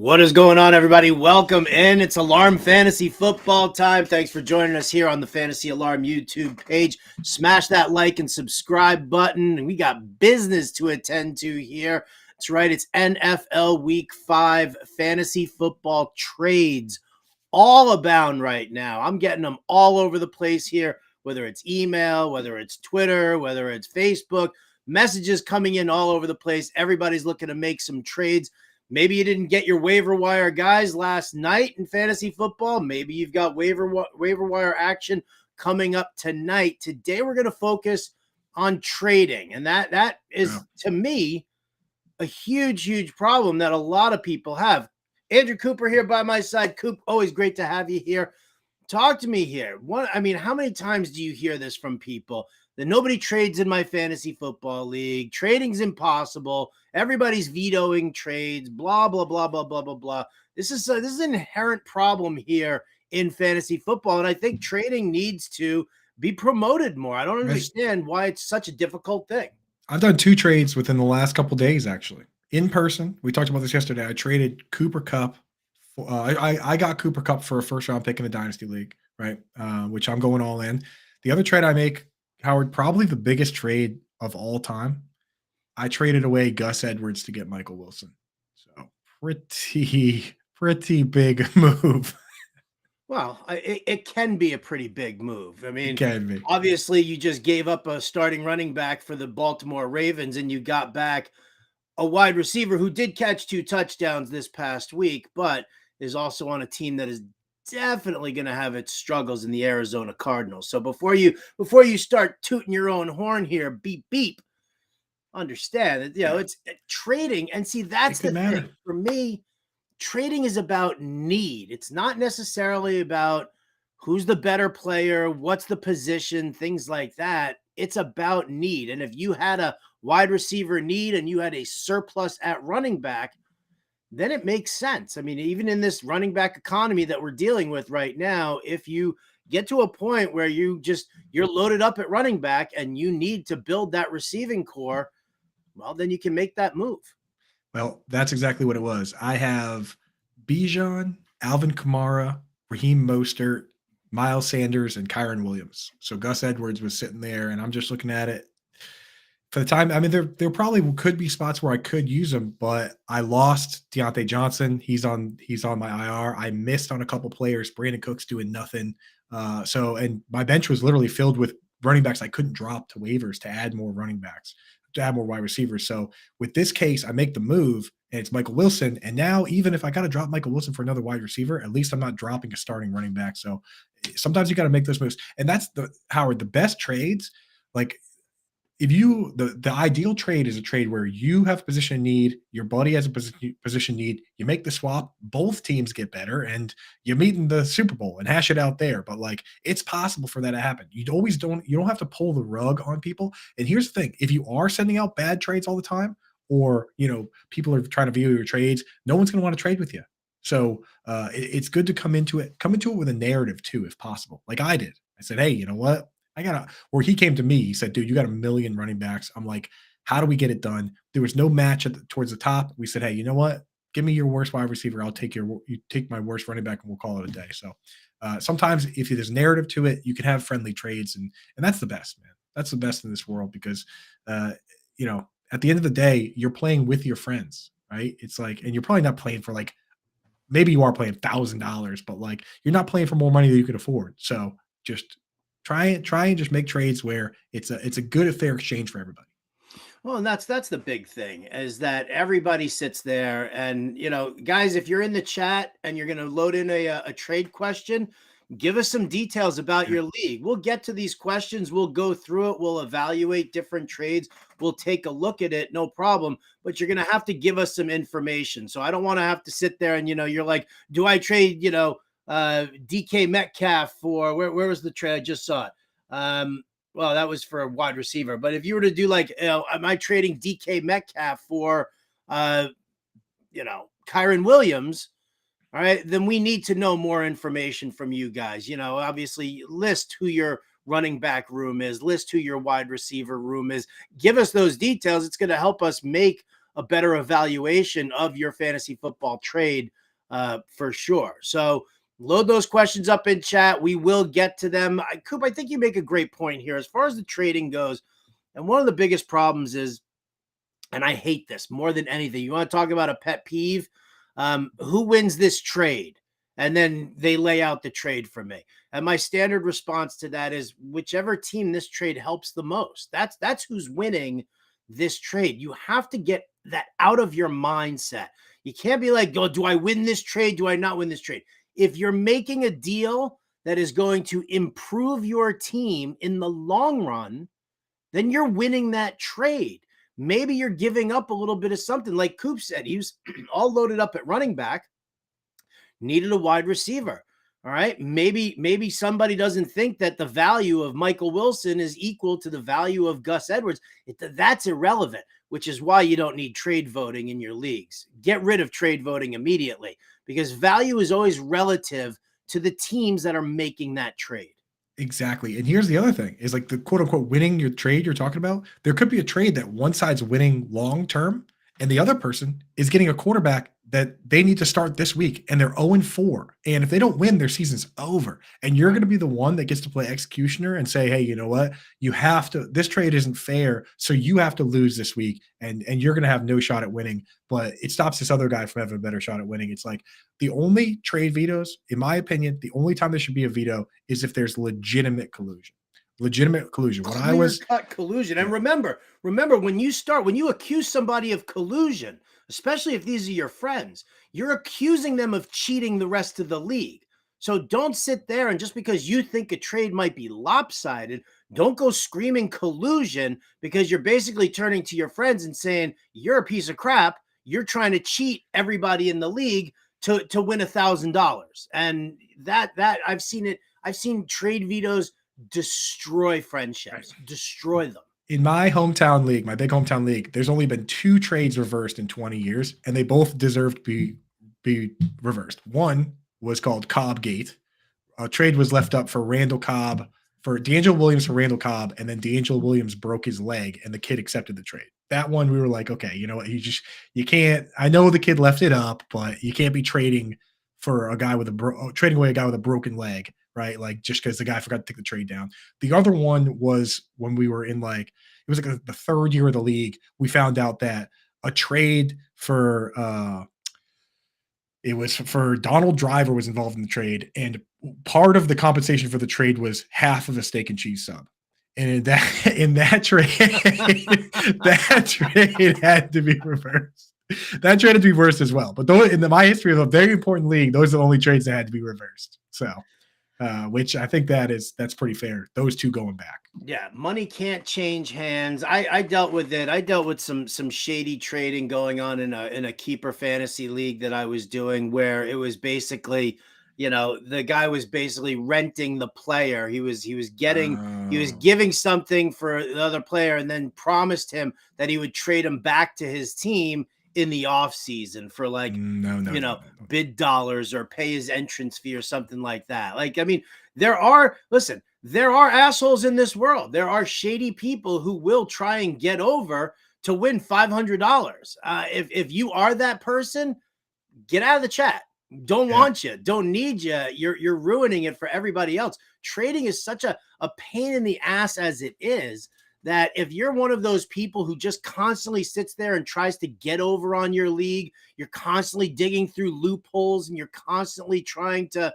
What is going on, everybody? Welcome in. It's Alarm Fantasy Football time. Thanks for joining us here on the Fantasy Alarm YouTube page. Smash that like and subscribe button. We got business to attend to here. That's right. It's NFL Week 5 fantasy football trades all abound right now. I'm getting them all over the place here, whether it's email, whether it's Twitter, whether it's Facebook, messages coming in all over the place. Everybody's looking to make some trades. Maybe you didn't get your waiver wire guys last night in fantasy football. Maybe you've got waiver wire action coming up tonight. Today we're going to focus on trading, and that is to me a huge problem that a lot of people have. Andrew Cooper here by my side. Coop, always great to have you here. Talk to me here. How many times do you hear this from people? That nobody trades in my fantasy football league. Trading's impossible. Everybody's vetoing trades. Blah blah blah blah blah blah blah. This is an inherent problem here in fantasy football, and I think trading needs to be promoted more. I don't understand why it's such a difficult thing. I've done 2 trades within the last couple of days, actually. In person, we talked about this yesterday. I traded Cooper Kupp. I got Cooper Kupp for a first-round pick in a dynasty league, right? Which I'm going all in. The other trade I make, Howard, probably the biggest trade of all time. I traded away Gus Edwards to get Michael Wilson. So pretty big move. Well, it can be a pretty big move. I mean, It can be. Obviously, you just gave up a starting running back for the Baltimore Ravens, and you got back a wide receiver who did catch 2 touchdowns this past week, but is also on a team that is definitely going to have its struggles in the Arizona Cardinals. So before you start tooting your own horn here, beep beep, understand that it's trading. And see, that's the thing for me. Trading is about need. It's not necessarily about who's the better player, what's the position, things like that. It's about need. And if you had a wide receiver need and you had a surplus at running back, then it makes sense. I mean, even in this running back economy that we're dealing with right now, if you get to a point where you're loaded up at running back and you need to build that receiving core, well, then you can make that move. Well, that's exactly what it was. I have Bijan, Alvin Kamara, Raheem Mostert, Miles Sanders, and Kyron Williams. So Gus Edwards was sitting there, and I'm just looking at it. For the time, I mean, there probably could be spots where I could use him, but I lost Deontay Johnson. He's on my IR. I missed on a couple players. Brandon Cook's doing nothing. And my bench was literally filled with running backs I couldn't drop to waivers to add more running backs, to add more wide receivers. So with this case, I make the move, and it's Michael Wilson. And now, even if I got to drop Michael Wilson for another wide receiver, at least I'm not dropping a starting running back. So sometimes you got to make those moves. And that's the best trades. Like, if the ideal trade is a trade where you have a position need, your buddy has a position need, you make the swap, both teams get better, and you meet in the Super Bowl and hash it out there. But like, it's possible for that to happen. You don't have to pull the rug on people. And here's the thing: if you are sending out bad trades all the time, or people are trying to view your trades, no one's going to want to trade with you. So it's good to come into it with a narrative too, if possible. Like I did. I said, hey, you know what? Or he came to me, he said, dude, you got a million running backs. I'm like, how do we get it done? There was no match towards the top. We said, hey, you know what? Give me your worst wide receiver. You take my worst running back and we'll call it a day. So sometimes if there's narrative to it, you can have friendly trades. And that's the best, man. That's the best in this world because, at the end of the day, you're playing with your friends, right? It's like, and you're probably not playing for like, maybe you are playing $1,000, but like, you're not playing for more money than you could afford. So just try and just make trades where it's a good, fair exchange for everybody. Well, and that's the big thing is that everybody sits there and, guys, if you're in the chat and you're going to load in a trade question, give us some details about your league. We'll get to these questions. We'll go through it. We'll evaluate different trades. We'll take a look at it. No problem. But you're going to have to give us some information. So I don't want to have to sit there and, you're like, do I trade, DK Metcalf for where was the trade? I just saw it. Well, that was for a wide receiver. But if you were to do like, am I trading DK Metcalf for, Kyron Williams? All right, then we need to know more information from you guys. Obviously list who your running back room is, list who your wide receiver room is. Give us those details. It's going to help us make a better evaluation of your fantasy football trade for sure. So load those questions up in chat. We will get to them. Coop, I think you make a great point here as far as the trading goes. And one of the biggest problems is, and I hate this more than anything, you want to talk about a pet peeve? Who wins this trade? And then they lay out the trade for me. And my standard response to that is whichever team this trade helps the most. That's who's winning this trade. You have to get that out of your mindset. You can't be like, oh, do I win this trade? Do I not win this trade? If you're making a deal that is going to improve your team in the long run, then you're winning that trade. Maybe you're giving up a little bit of something. Like Coop said, he was all loaded up at running back, needed a wide receiver. All right. Maybe somebody doesn't think that the value of Michael Wilson is equal to the value of Gus Edwards. That's irrelevant, which is why you don't need trade voting in your leagues. Get rid of trade voting immediately because value is always relative to the teams that are making that trade. Exactly. And here's the other thing is like the quote unquote winning your trade you're talking about. There could be a trade that one side's winning long term and the other person is getting a quarterback that they need to start this week and they're 0-4. And if they don't win, their season's over. And you're going to be the one that gets to play executioner and say, hey, you know what? You have to, this trade isn't fair. So you have to lose this week and you're going to have no shot at winning. But it stops this other guy from having a better shot at winning. It's like the only trade vetoes, in my opinion, the only time there should be a veto is if there's legitimate collusion. Legitimate collusion. When I was cut collusion. And remember, when you accuse somebody of collusion, especially if these are your friends, you're accusing them of cheating the rest of the league. So don't sit there and just because you think a trade might be lopsided, don't go screaming collusion because you're basically turning to your friends and saying, you're a piece of crap. You're trying to cheat everybody in the league to win $1,000. And that I've seen it. I've seen trade vetoes destroy friendships, destroy them. In my hometown league, my big hometown league, there's only been 2 trades reversed in 20 years, and they both deserve to be reversed. One was called Cobb Gate. A trade was left up for Randall Cobb, for D'Angelo Williams for Randall Cobb, and then D'Angelo Williams broke his leg, and the kid accepted the trade. That one, we were like, okay, you know what? You can't. I know the kid left it up, but you can't be trading for a guy with trading away a guy with a broken leg, right? Like just because the guy forgot to take the trade down. The other one was when we were in it was like the 3rd year of the league. We found out that a trade for it was for Donald Driver was involved in the trade, and part of the compensation for the trade was half of a steak and cheese sub. And in that trade, that trade had to be reversed. That trade had to be reversed as well. But in my history of a very important league, those are the only trades that had to be reversed. So, which I think that's pretty fair. Those 2 going back. Yeah, money can't change hands. I dealt with it. I dealt with some shady trading going on in a keeper fantasy league that I was doing, where it was basically, the guy was basically renting the player. He was giving something for the other player, and then promised him that he would trade him back to his team in the off season for bid dollars or pay his entrance fee or something like that. Like, I mean, there are assholes in this world. There are shady people who will try and get over to win $500. If you are that person, get out of the chat. Don't want you, don't need you. You're ruining it for everybody else. Trading is such a pain in the ass as it is, that if you're one of those people who just constantly sits there and tries to get over on your league, you're constantly digging through loopholes and you're constantly trying to,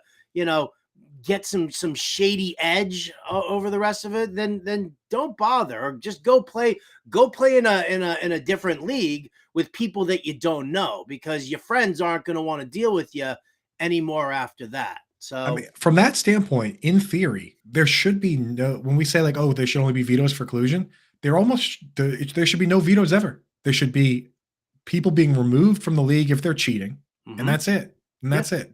get some shady edge over the rest of it, then don't bother, or just go play in a different league with people that you don't know, because your friends aren't going to want to deal with you anymore after that. So I mean, from that standpoint, in theory, there should be no, when we say like, oh, there should only be vetoes for collusion, there should be no vetoes ever. There should be people being removed from the league if they're cheating. Mm-hmm. And that's it. And that's it.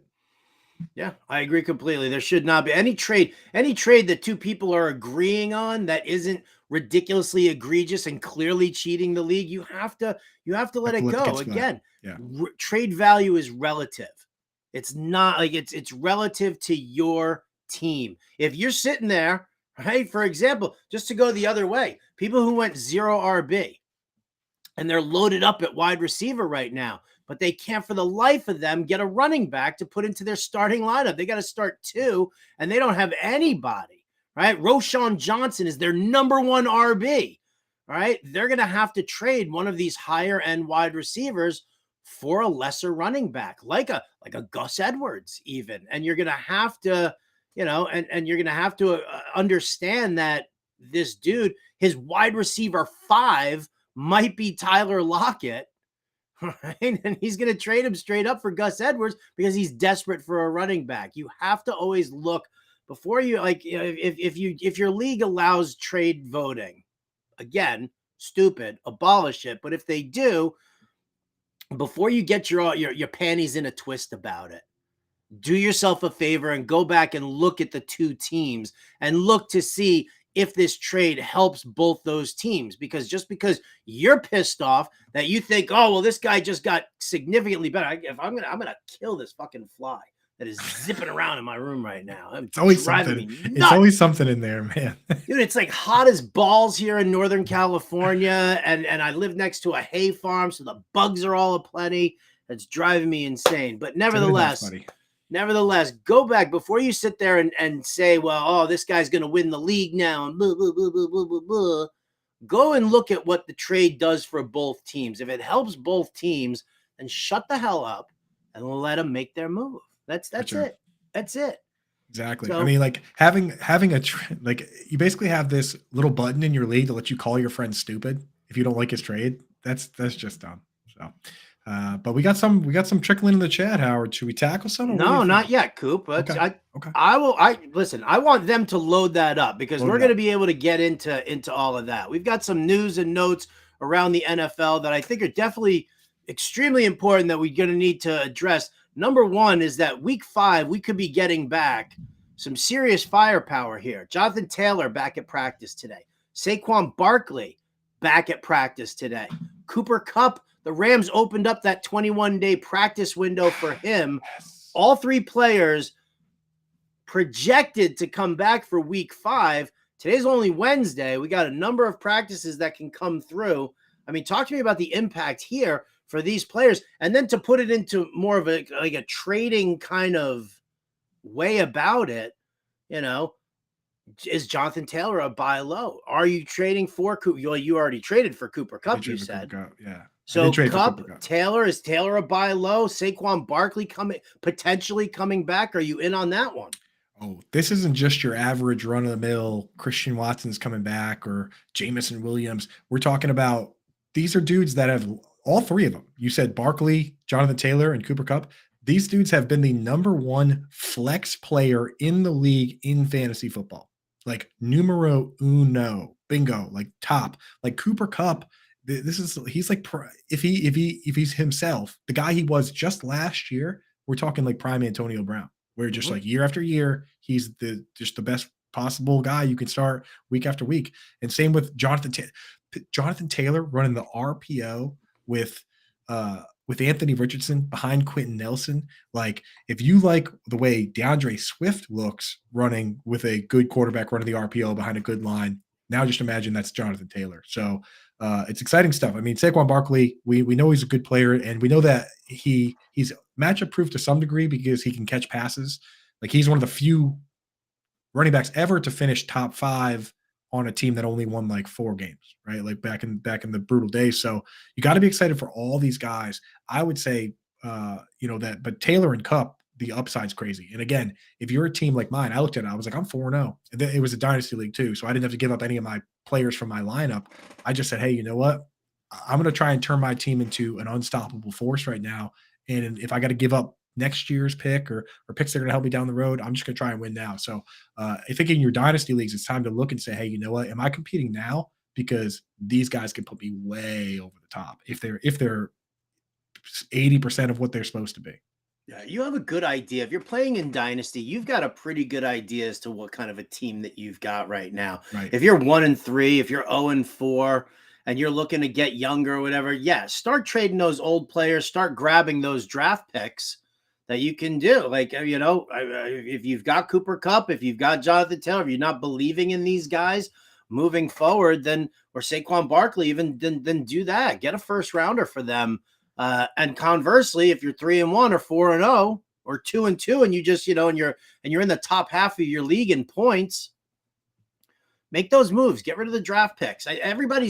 Yeah, I agree completely. There should not be any trade that 2 people are agreeing on that isn't ridiculously egregious and clearly cheating the league. You have to let it go. Again, trade value is relative. It's not like it's relative to your team. If you're sitting there, right, for example, just to go the other way, people who went 0 RB and they're loaded up at wide receiver right now, but they can't for the life of them get a running back to put into their starting lineup. They got to start 2, and they don't have anybody, right? Roschon Johnson is their number 1 RB, right? They're going to have to trade one of these higher end wide receivers for a lesser running back, like a Gus Edwards even. And you're going to have to, and you're going to have to understand that this dude, his wide receiver 5 might be Tyler Lockett, right? And he's going to trade him straight up for Gus Edwards because he's desperate for a running back. You have to always look before you, like, if your league allows trade voting, again, stupid, abolish it. But if they do, before you get your panties in a twist about it, do yourself a favor and go back and look at the 2 teams and look to see if this trade helps both those teams. Because just because you're pissed off that you think, oh, well, this guy just got significantly better. I'm gonna kill this fucking fly that is zipping around in my room right now. It's always something. It's always something in there, man. Dude, it's like hot as balls here in Northern California, and I live next to a hay farm, so the bugs are all aplenty. It's driving me insane. But nevertheless, go back before you sit there and say, well, oh, this guy's going to win the league now, and blah, blah, blah, blah, blah, blah, blah. Go and look at what the trade does for both teams. If it helps both teams, then shut the hell up and let them make their move. That's it. That's it. Exactly. So, I mean, like having like you basically have this little button in your league to let you call your friend stupid if you don't like his trade. That's just dumb. So. But we got some trickling in the chat, Howard. Should we tackle some? No, not yet, Coop. Okay. Listen, I want them to load that up because we're going to be able to get into all of that. We've got some news and notes around the NFL that I think are definitely extremely important that we're going to need to address. Number 1 is that week 5, we could be getting back some serious firepower here. Jonathan Taylor back at practice today. Saquon Barkley back at practice today. Cooper Kupp, the Rams opened up that 21-day practice window for him. All 3 players projected to come back for week 5. Today's only Wednesday. We got a number of practices that can come through. I mean, talk to me about the impact here for these players. And then to put it into more of a trading kind of way about it, is Jonathan Taylor a buy low? Are you trading for Cooper? Well, you already traded for Cooper Kupp, you said. Yeah. So Kupp, Taylor, is Taylor a buy low? Saquon Barkley potentially coming back? Are you in on that one? Oh, this isn't just your average run-of-the-mill Christian Watson's coming back or Jameson Williams. We're talking about these are dudes that have all 3 of them. You said Barkley, Jonathan Taylor, and Cooper Kupp. These dudes have been the number 1 flex player in the league in fantasy football. Like numero uno, bingo, like top. Like Cooper Kupp, he's like if he's himself, the guy he was just last year. We're talking like prime Antonio Brown, where just like year after year, he's just the best possible guy you can start week after week. And same with Jonathan Taylor running the RPO with Anthony Richardson behind Quentin Nelson. Like if you like the way DeAndre Swift looks running with a good quarterback running the RPO behind a good line, now just imagine that's Jonathan Taylor. So it's exciting stuff. I mean, Saquon Barkley, we know he's a good player, and we know that he's matchup proof to some degree because he can catch passes. Like he's one of the few running backs ever to finish top 5 on a team that only won like 4 games, right? Like back in the brutal days. So you got to be excited for all these guys. I would say, but Taylor and Kupp, the upside's crazy. And again, if you're a team like mine, I looked at it, I was like, I'm 4-0. And then it was a dynasty league too. So I didn't have to give up any of my players from my lineup. I just said, hey, you know what? I'm going to try and turn my team into an unstoppable force right now. And if I got to give up next year's pick or picks that are going to help me down the road, I'm just going to try and win now. So I think in your dynasty leagues, it's time to look and say, hey, you know what? Am I competing now? Because these guys can put me way over the top if they're 80% of what they're supposed to be. Yeah, you have a good idea. If you're playing in Dynasty, you've got a pretty good idea as to what kind of a team that you've got right now. Right. If you're 1-3, if you're 0-4, and you're looking to get younger or whatever, start trading those old players, start grabbing those draft picks that you can do. Like, if you've got Cooper Kupp, if you've got Jonathan Taylor, if you're not believing in these guys, moving forward, then, or Saquon Barkley, even then do that. Get a first rounder for them. And conversely, if you're 3-1 or 4-0 or 2-2, and you just, and you're in the top half of your league in points, make those moves. Get rid of the draft picks. Everybody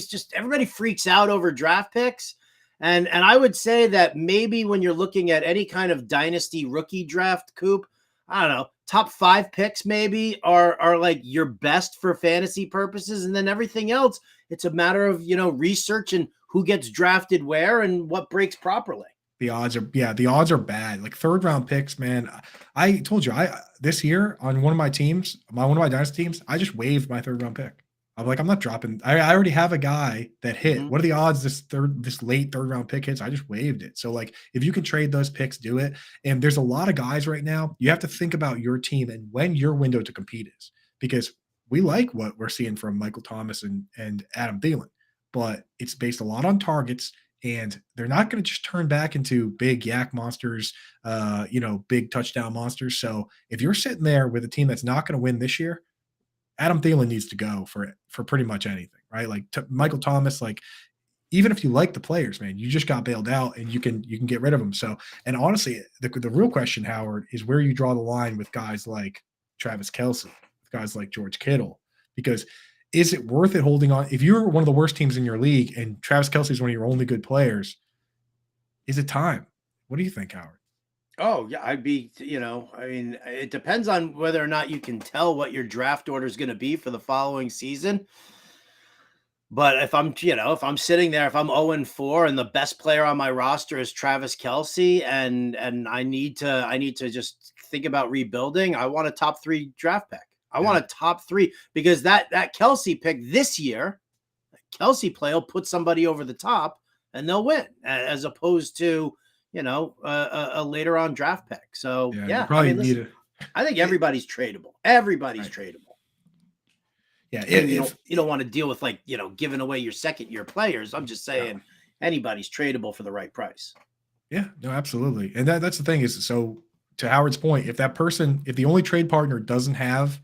freaks out over draft picks. And I would say that maybe when you're looking at any kind of dynasty rookie draft, Coop, I don't know, top 5 picks maybe are like your best for fantasy purposes. And then everything else, it's a matter of, research and who gets drafted where and what breaks properly. The odds are bad. Like 3rd round picks, man. I told you, this year on one of my teams, one of my dynasty teams, I just waived my 3rd round pick. I'm like, I'm not dropping. I already have a guy that hit. What are the odds this late 3rd round pick hits? I just waived it. So like, if you can trade those picks, do it. And there's a lot of guys right now. You have to think about your team and when your window to compete is, because we like what we're seeing from Michael Thomas and Adam Thielen, but it's based a lot on targets. And they're not going to just turn back into big yak monsters, big touchdown monsters. So if you're sitting there with a team that's not going to win this year, Adam Thielen needs to go for pretty much anything, right? Like Michael Thomas, like even if you like the players, man, you just got bailed out and you can get rid of them. So, and honestly, the real question, Howard, is where you draw the line with guys like Travis Kelce, with guys like George Kittle, because is it worth it holding on? If you're one of the worst teams in your league and Travis Kelce is one of your only good players, is it time? What do you think, Howard? Oh, yeah, I'd be, it depends on whether or not you can tell what your draft order is going to be for the following season. But if I'm sitting there, if I'm 0-4 and the best player on my roster is Travis Kelce and I need to just think about rebuilding, I want a top 3 draft pick. I want a top 3 because that Kelce pick this year, Kelce play will put somebody over the top and they'll win, as opposed to, a later on draft pick. So yeah, I think everybody's tradable. Everybody's tradable. Yeah, you don't want to deal with giving away your 2nd-year players. I'm just saying anybody's tradable for the right price. Yeah, no, absolutely. And that's the thing is, so to Howard's point, if the only trade partner doesn't have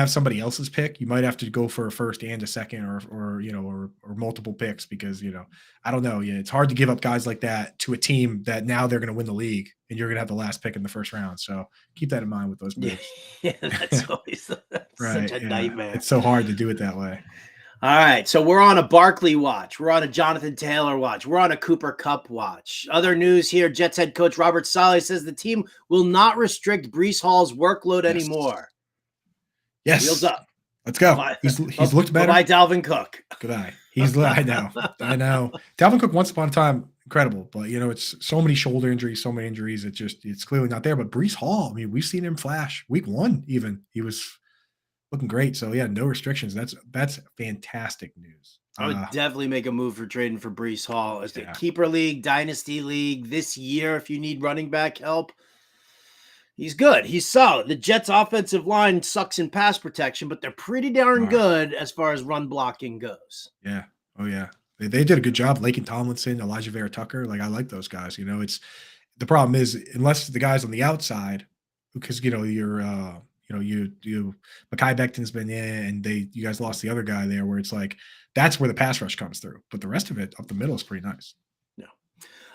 somebody else's pick, you might have to go for a 1st and a 2nd or multiple picks because, I don't know. Yeah, it's hard to give up guys like that to a team that now they're going to win the league and you're going to have the last pick in the 1st round. So keep that in mind with those moves. Yeah, that's always right, such a nightmare. It's so hard to do it that way. All right, so we're on a Barkley watch. We're on a Jonathan Taylor watch. We're on a Cooper Kupp watch. Other news here, Jets head coach Robert Saleh says the team will not restrict Breece Hall's workload anymore. Yes. Wheels up. Let's go. He's looked better. Bye, Dalvin Cook. Goodbye. I know. Dalvin Cook once upon a time, incredible, but it's so many shoulder injuries, so many injuries. It's clearly not there. But Breece Hall, we've seen him flash week 1 even. He was looking great. So yeah, no restrictions. That's fantastic news. I would definitely make a move for trading for Breece Hall as a keeper league, dynasty league this year. If you need running back help, he's good. He's solid. The Jets' offensive line sucks in pass protection, but they're pretty darn good as far as run blocking goes. Yeah. Oh yeah. They did a good job. Laken Tomlinson, Elijah Vera Tucker. Like I like those guys. It's the problem is unless the guys on the outside, because you're Mekhi Becton's been in, and you guys lost the other guy there, where it's like that's where the pass rush comes through. But the rest of it up the middle is pretty nice. No.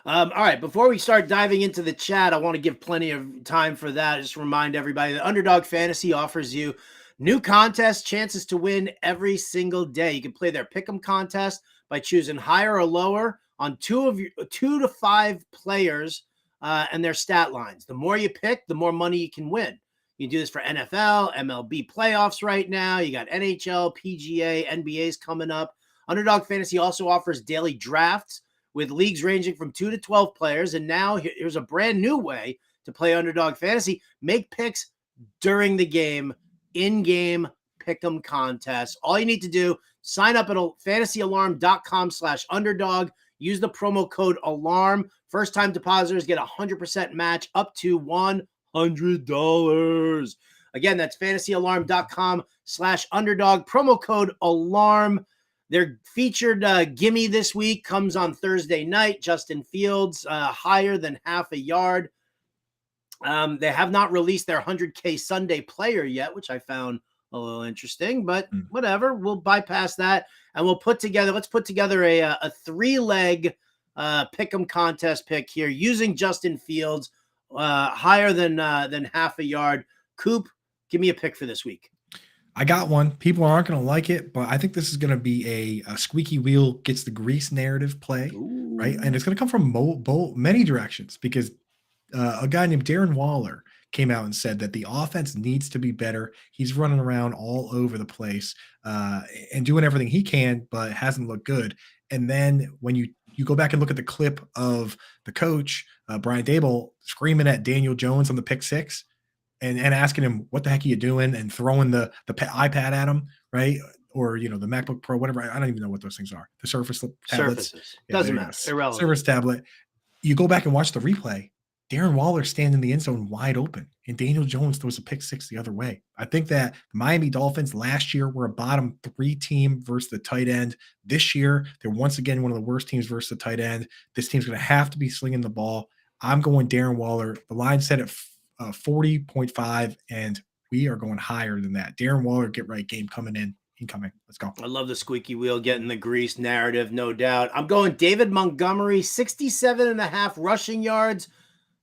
All right. Before we start diving into the chat, I want to give plenty of time for that. Just remind everybody that Underdog Fantasy offers you new contests, chances to win every single day. You can play their Pick'em contest by choosing higher or lower on 2 to 5 players and their stat lines. The more you pick, the more money you can win. You can do this for NFL, MLB playoffs right now. You got NHL, PGA, NBA's coming up. Underdog Fantasy also offers daily drafts with leagues ranging from 2 to 12 players. And now here's a brand new way to play Underdog Fantasy. Make picks during the game, in-game pick'em contest. All you need to do, sign up at fantasyalarm.com/underdog. Use the promo code ALARM. First-time depositors get a 100% match up to $100. Again, that's fantasyalarm.com/underdog. Promo code ALARM. Their featured gimme this week comes on Thursday night. Justin Fields, higher than half a yard. They have not released their 100K Sunday player yet, which I found a little interesting, but Mm. whatever. We'll bypass that and we'll let's put together a 3-leg pick'em contest pick here using Justin Fields higher than half a yard. Coop, give me a pick for this week. I got one. People aren't going to like it, but I think this is going to be a squeaky wheel gets the grease narrative play, right? And Ooh. it's going to come from many directions because a guy named Darren Waller came out and said that the offense needs to be better. He's running around all over the place and doing everything he can, but hasn't looked good. And then when you go back and look at the clip of the coach, Brian Dable, screaming at Daniel Jones on the pick six and asking him, what the heck are you doing? And throwing the iPad at him, right? Or, the MacBook Pro, whatever. I don't even know what those things are. The Surface tablets. Surfaces. Yeah, Doesn't there you matter. go. Irrelevant. Surface tablet. You go back and watch the replay. Darren Waller standing in the end zone wide open, and Daniel Jones throws a pick six the other way. I think that the Miami Dolphins last year were a bottom 3 team versus the tight end. This year, they're once again one of the worst teams versus the tight end. This team's going to have to be slinging the ball. I'm going Darren Waller. The line set at 40.5, and we are going higher than that. Darren Waller, get right game coming in. Incoming. Let's go. I love the squeaky wheel getting the grease narrative, no doubt. I'm going David Montgomery, 67.5 rushing yards.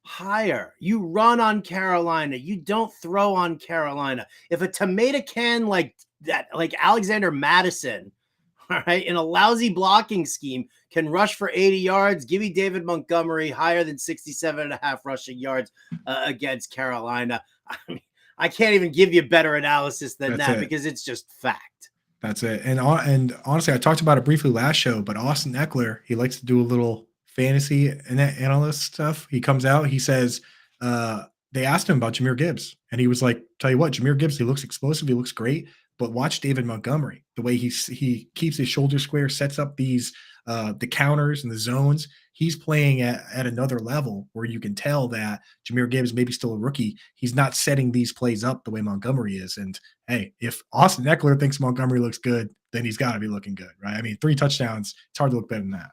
Higher. You run on Carolina. You don't throw on Carolina. If a tomato can like that, like Alexander Madison, all right, in a lousy blocking scheme, can rush for 80 yards, give me David Montgomery higher than 67.5 rushing yards against Carolina. I mean, I can't even give you better analysis than that because it's just fact. That's it. And honestly, I talked about it briefly last show, but Austin Eckler, he likes to do a little fantasy analyst stuff. He comes out, he says, they asked him about Jahmyr Gibbs, and he was like, tell you what, Jahmyr Gibbs, he looks explosive, he looks great, but watch David Montgomery, the way he keeps his shoulder square, sets up these the counters and the zones. He's playing at another level where you can tell that Jahmyr Gibbs, maybe still a rookie, he's not setting these plays up the way Montgomery is. And hey, if Austin Eckler thinks Montgomery looks good, then he's got to be looking good, right? I mean, 3 touchdowns, it's hard to look better than that.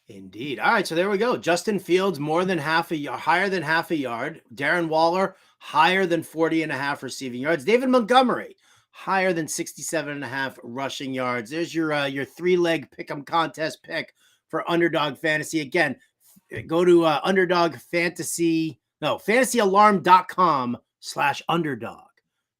Indeed. All right, so there we go. Justin Fields higher than half a yard. Darren Waller higher than 40.5 receiving yards. David Montgomery higher than 67.5 rushing yards. There's your 3-leg pick'em contest pick for Underdog Fantasy. Again, go to fantasyalarm.com/underdog.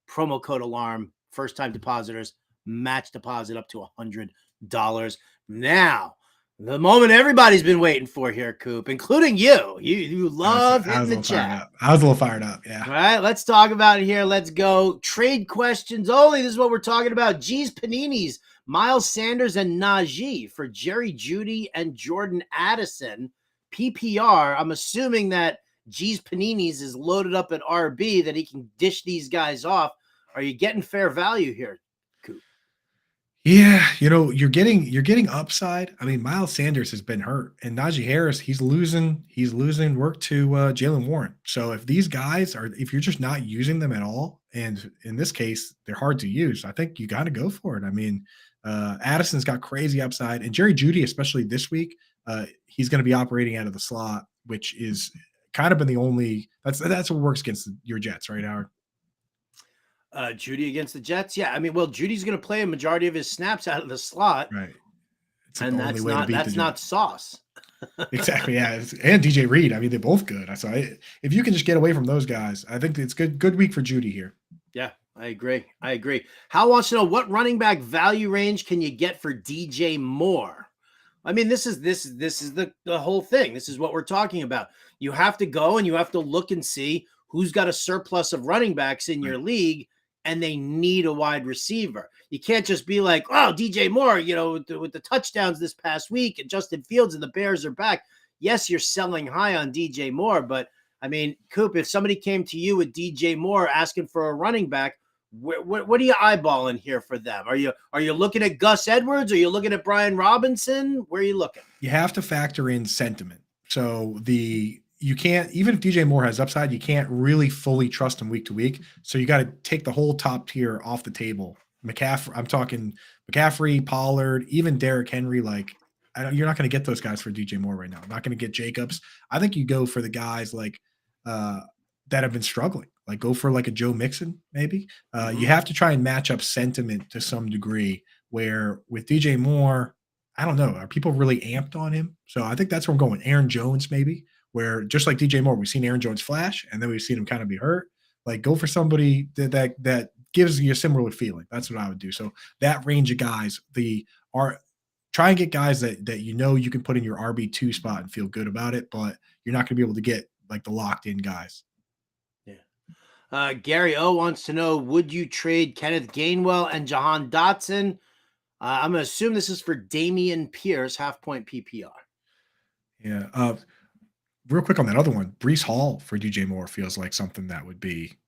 Promo code alarm. First time depositors match deposit up to $100. Now, the moment everybody's been waiting for here, Coop, including you. You love hitting the chat. I was a little fired up. Yeah. All right, let's talk about it here. Let's go. Trade questions only. This is what we're talking about. G's Paninis, Miles Sanders and Najee for Jerry Jeudy and Jordan Addison. PPR, I'm assuming that G's Paninis is loaded up at RB that he can dish these guys off. Are you getting fair value here, Coop? Yeah, you're getting upside. I mean, Miles Sanders has been hurt, and Najee Harris, he's losing work to Jaylen Warren. So if these guys if you're just not using them at all, and in this case, they're hard to use, I think you got to go for it. I mean, Addison's got crazy upside, and Jerry Jeudy, especially this week, he's going to be operating out of the slot, which is kind of been the only that's what works against your Jets, right, Howard? Jeudy against the Jets. Yeah. I mean, well, Judy's going to play a majority of his snaps out of the slot. Right. And that's not sauce. Exactly. Yeah. And DJ Reed. I mean, they're both good. So if you can just get away from those guys, I think it's good week for Jeudy here. Yeah, I agree. Hal wants to know, what running back value range can you get for DJ Moore? I mean, this is the whole thing. This is what we're talking about. You have to go and you have to look and see who's got a surplus of running backs in your league, and they need a wide receiver. You can't just be like, oh, DJ Moore, with the touchdowns this past week and Justin Fields and the Bears are back. Yes, you're selling high on DJ Moore, but I mean, Coop, if somebody came to you with DJ Moore asking for a running back, what are you eyeballing here for them? Are you looking at Gus Edwards? Are you looking at Brian Robinson? Where are you looking? You have to factor in sentiment. So you can't, even if DJ Moore has upside, you can't really fully trust him week to week. So you got to take the whole top tier off the table. McCaffrey, I'm talking McCaffrey, Pollard, even Derrick Henry. Like, you're not going to get those guys for DJ Moore right now. Not going to get Jacobs. I think you go for the guys like that have been struggling, Like go for like a Joe Mixon, maybe. You Mhm. have to try and match up sentiment to some degree. Where with DJ Moore, I don't know, are people really amped on him? So I think that's where I'm going. Aaron Jones, maybe, where just like DJ Moore, we've seen Aaron Jones flash, and then we've seen him kind of be hurt. Like go for somebody that gives you a similar feeling. That's what I would do. So that range of guys, the are try and get guys that you can put in your RB2 spot and feel good about it, but you're not going to be able to get like the locked in guys. Yeah. Gary O wants to know: would you trade Kenneth Gainwell and Jahan Dotson? I'm going to assume this is for Damian Pierce, half point PPR. Yeah. Real quick on that other one, Brees Hall for DJ Moore feels like something that would be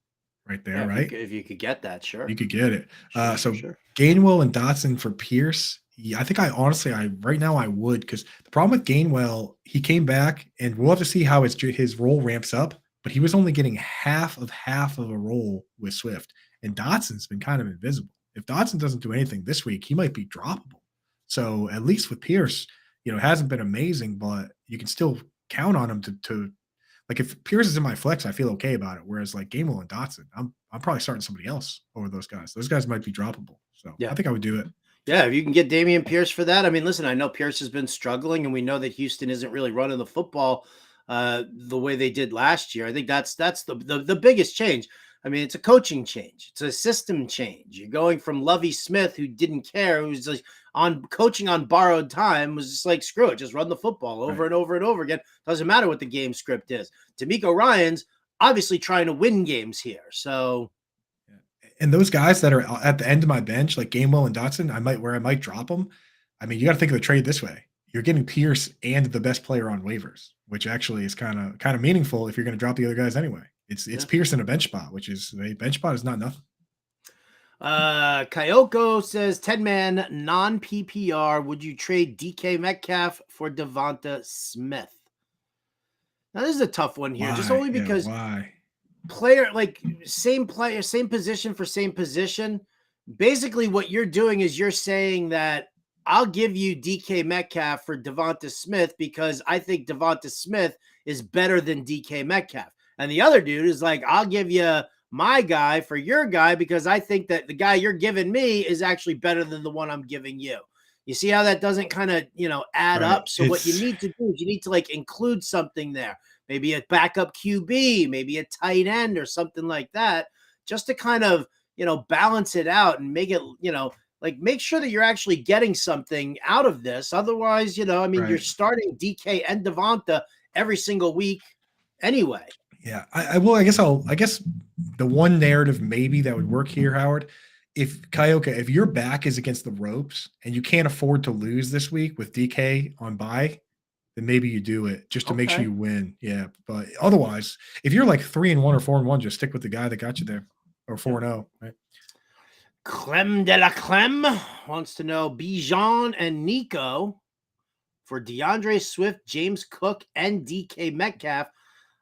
right Yeah, there, right? if you could get that, sure. You could get it. Sure, sure, So sure. Gainwell and Dotson for Pierce. Yeah, I think I right now I would, because the problem with Gainwell, he came back and we'll have to see how his role ramps up, but he was only getting half of a role with Swift, and Dotson's been kind of invisible. If Dotson doesn't do anything this week, he might be droppable. So at least with Pierce, it hasn't been amazing, but you can still count on him to like if Pierce is in my flex, I feel okay about it. Whereas like Gainwell and Dotson, I'm probably starting somebody else over those guys. Those guys might be droppable. So Yeah. I think I would do it. Yeah, if you can get Damian Pierce for that. I mean, listen, I know Pierce has been struggling, and we know that Houston isn't really running the football the way they did last year. I think that's the biggest change. I mean, it's a coaching change. It's a system change. You're going from Lovey Smith, who didn't care, who's like on coaching on borrowed time, was just like, screw it, just run the football over Right. and over and over again. Doesn't matter what the game script is. D'Amico Ryan's obviously trying to win games here. So And those guys that are at the end of my bench, like Gainwell and Dotson, I might drop them. I mean, you got to think of the trade this way: you're getting Pierce and the best player on waivers, which actually is kind of meaningful if you're going to drop the other guys anyway. It's yeah. Pierce in a bench spot, which is a bench spot is not nothing. Kyoko says 10-man non-PPR. Would you trade DK Metcalf for Devonta Smith? Now this is a tough one here, just only because why? Same player, same position for same position. Basically, what you're doing is you're saying that I'll give you DK Metcalf for Devonta Smith because I think Devonta Smith is better than DK Metcalf. And the other dude is like, I'll give you my guy for your guy because I think that the guy you're giving me is actually better than the one I'm giving you. You see how that doesn't kind of, add Right. up? So what you need to do is you need to like include something there. Maybe a backup QB, maybe a tight end or something like that, just to kind of, balance it out and make it, make sure that you're actually getting something out of this. Otherwise, you're starting DK and Devonta every single week anyway. Yeah, I will. I guess the one narrative maybe that would work here, Howard, if your back is against the ropes and you can't afford to lose this week with DK on bye, then maybe you do it just to make sure you win. Yeah, but otherwise, if you're like 3-1 or 4-1, just stick with the guy that got you there, or 4-0, right? Clem de la Clem wants to know Bijan and Nico for DeAndre Swift, James Cook, and DK Metcalf.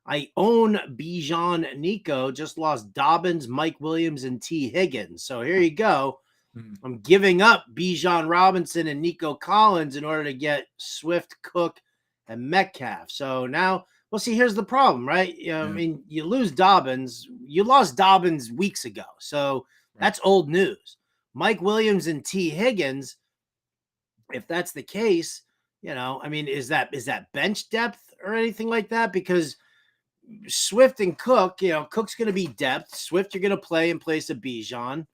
I own Bijan Nico, just lost Dobbins, Mike Williams, and T. Higgins. So here you go. I'm giving up Bijan Robinson and Nico Collins in order to get Swift, Cook, and Metcalf. So now, well, see, here's the problem, right? I mean, you lose Dobbins. You lost Dobbins weeks ago. So that's old news. Mike Williams and T. Higgins, if that's the case, I mean, is that bench depth or anything like that? Because Swift and Cook, Cook's going to be depth. Swift, you're going to play in place of Bijan.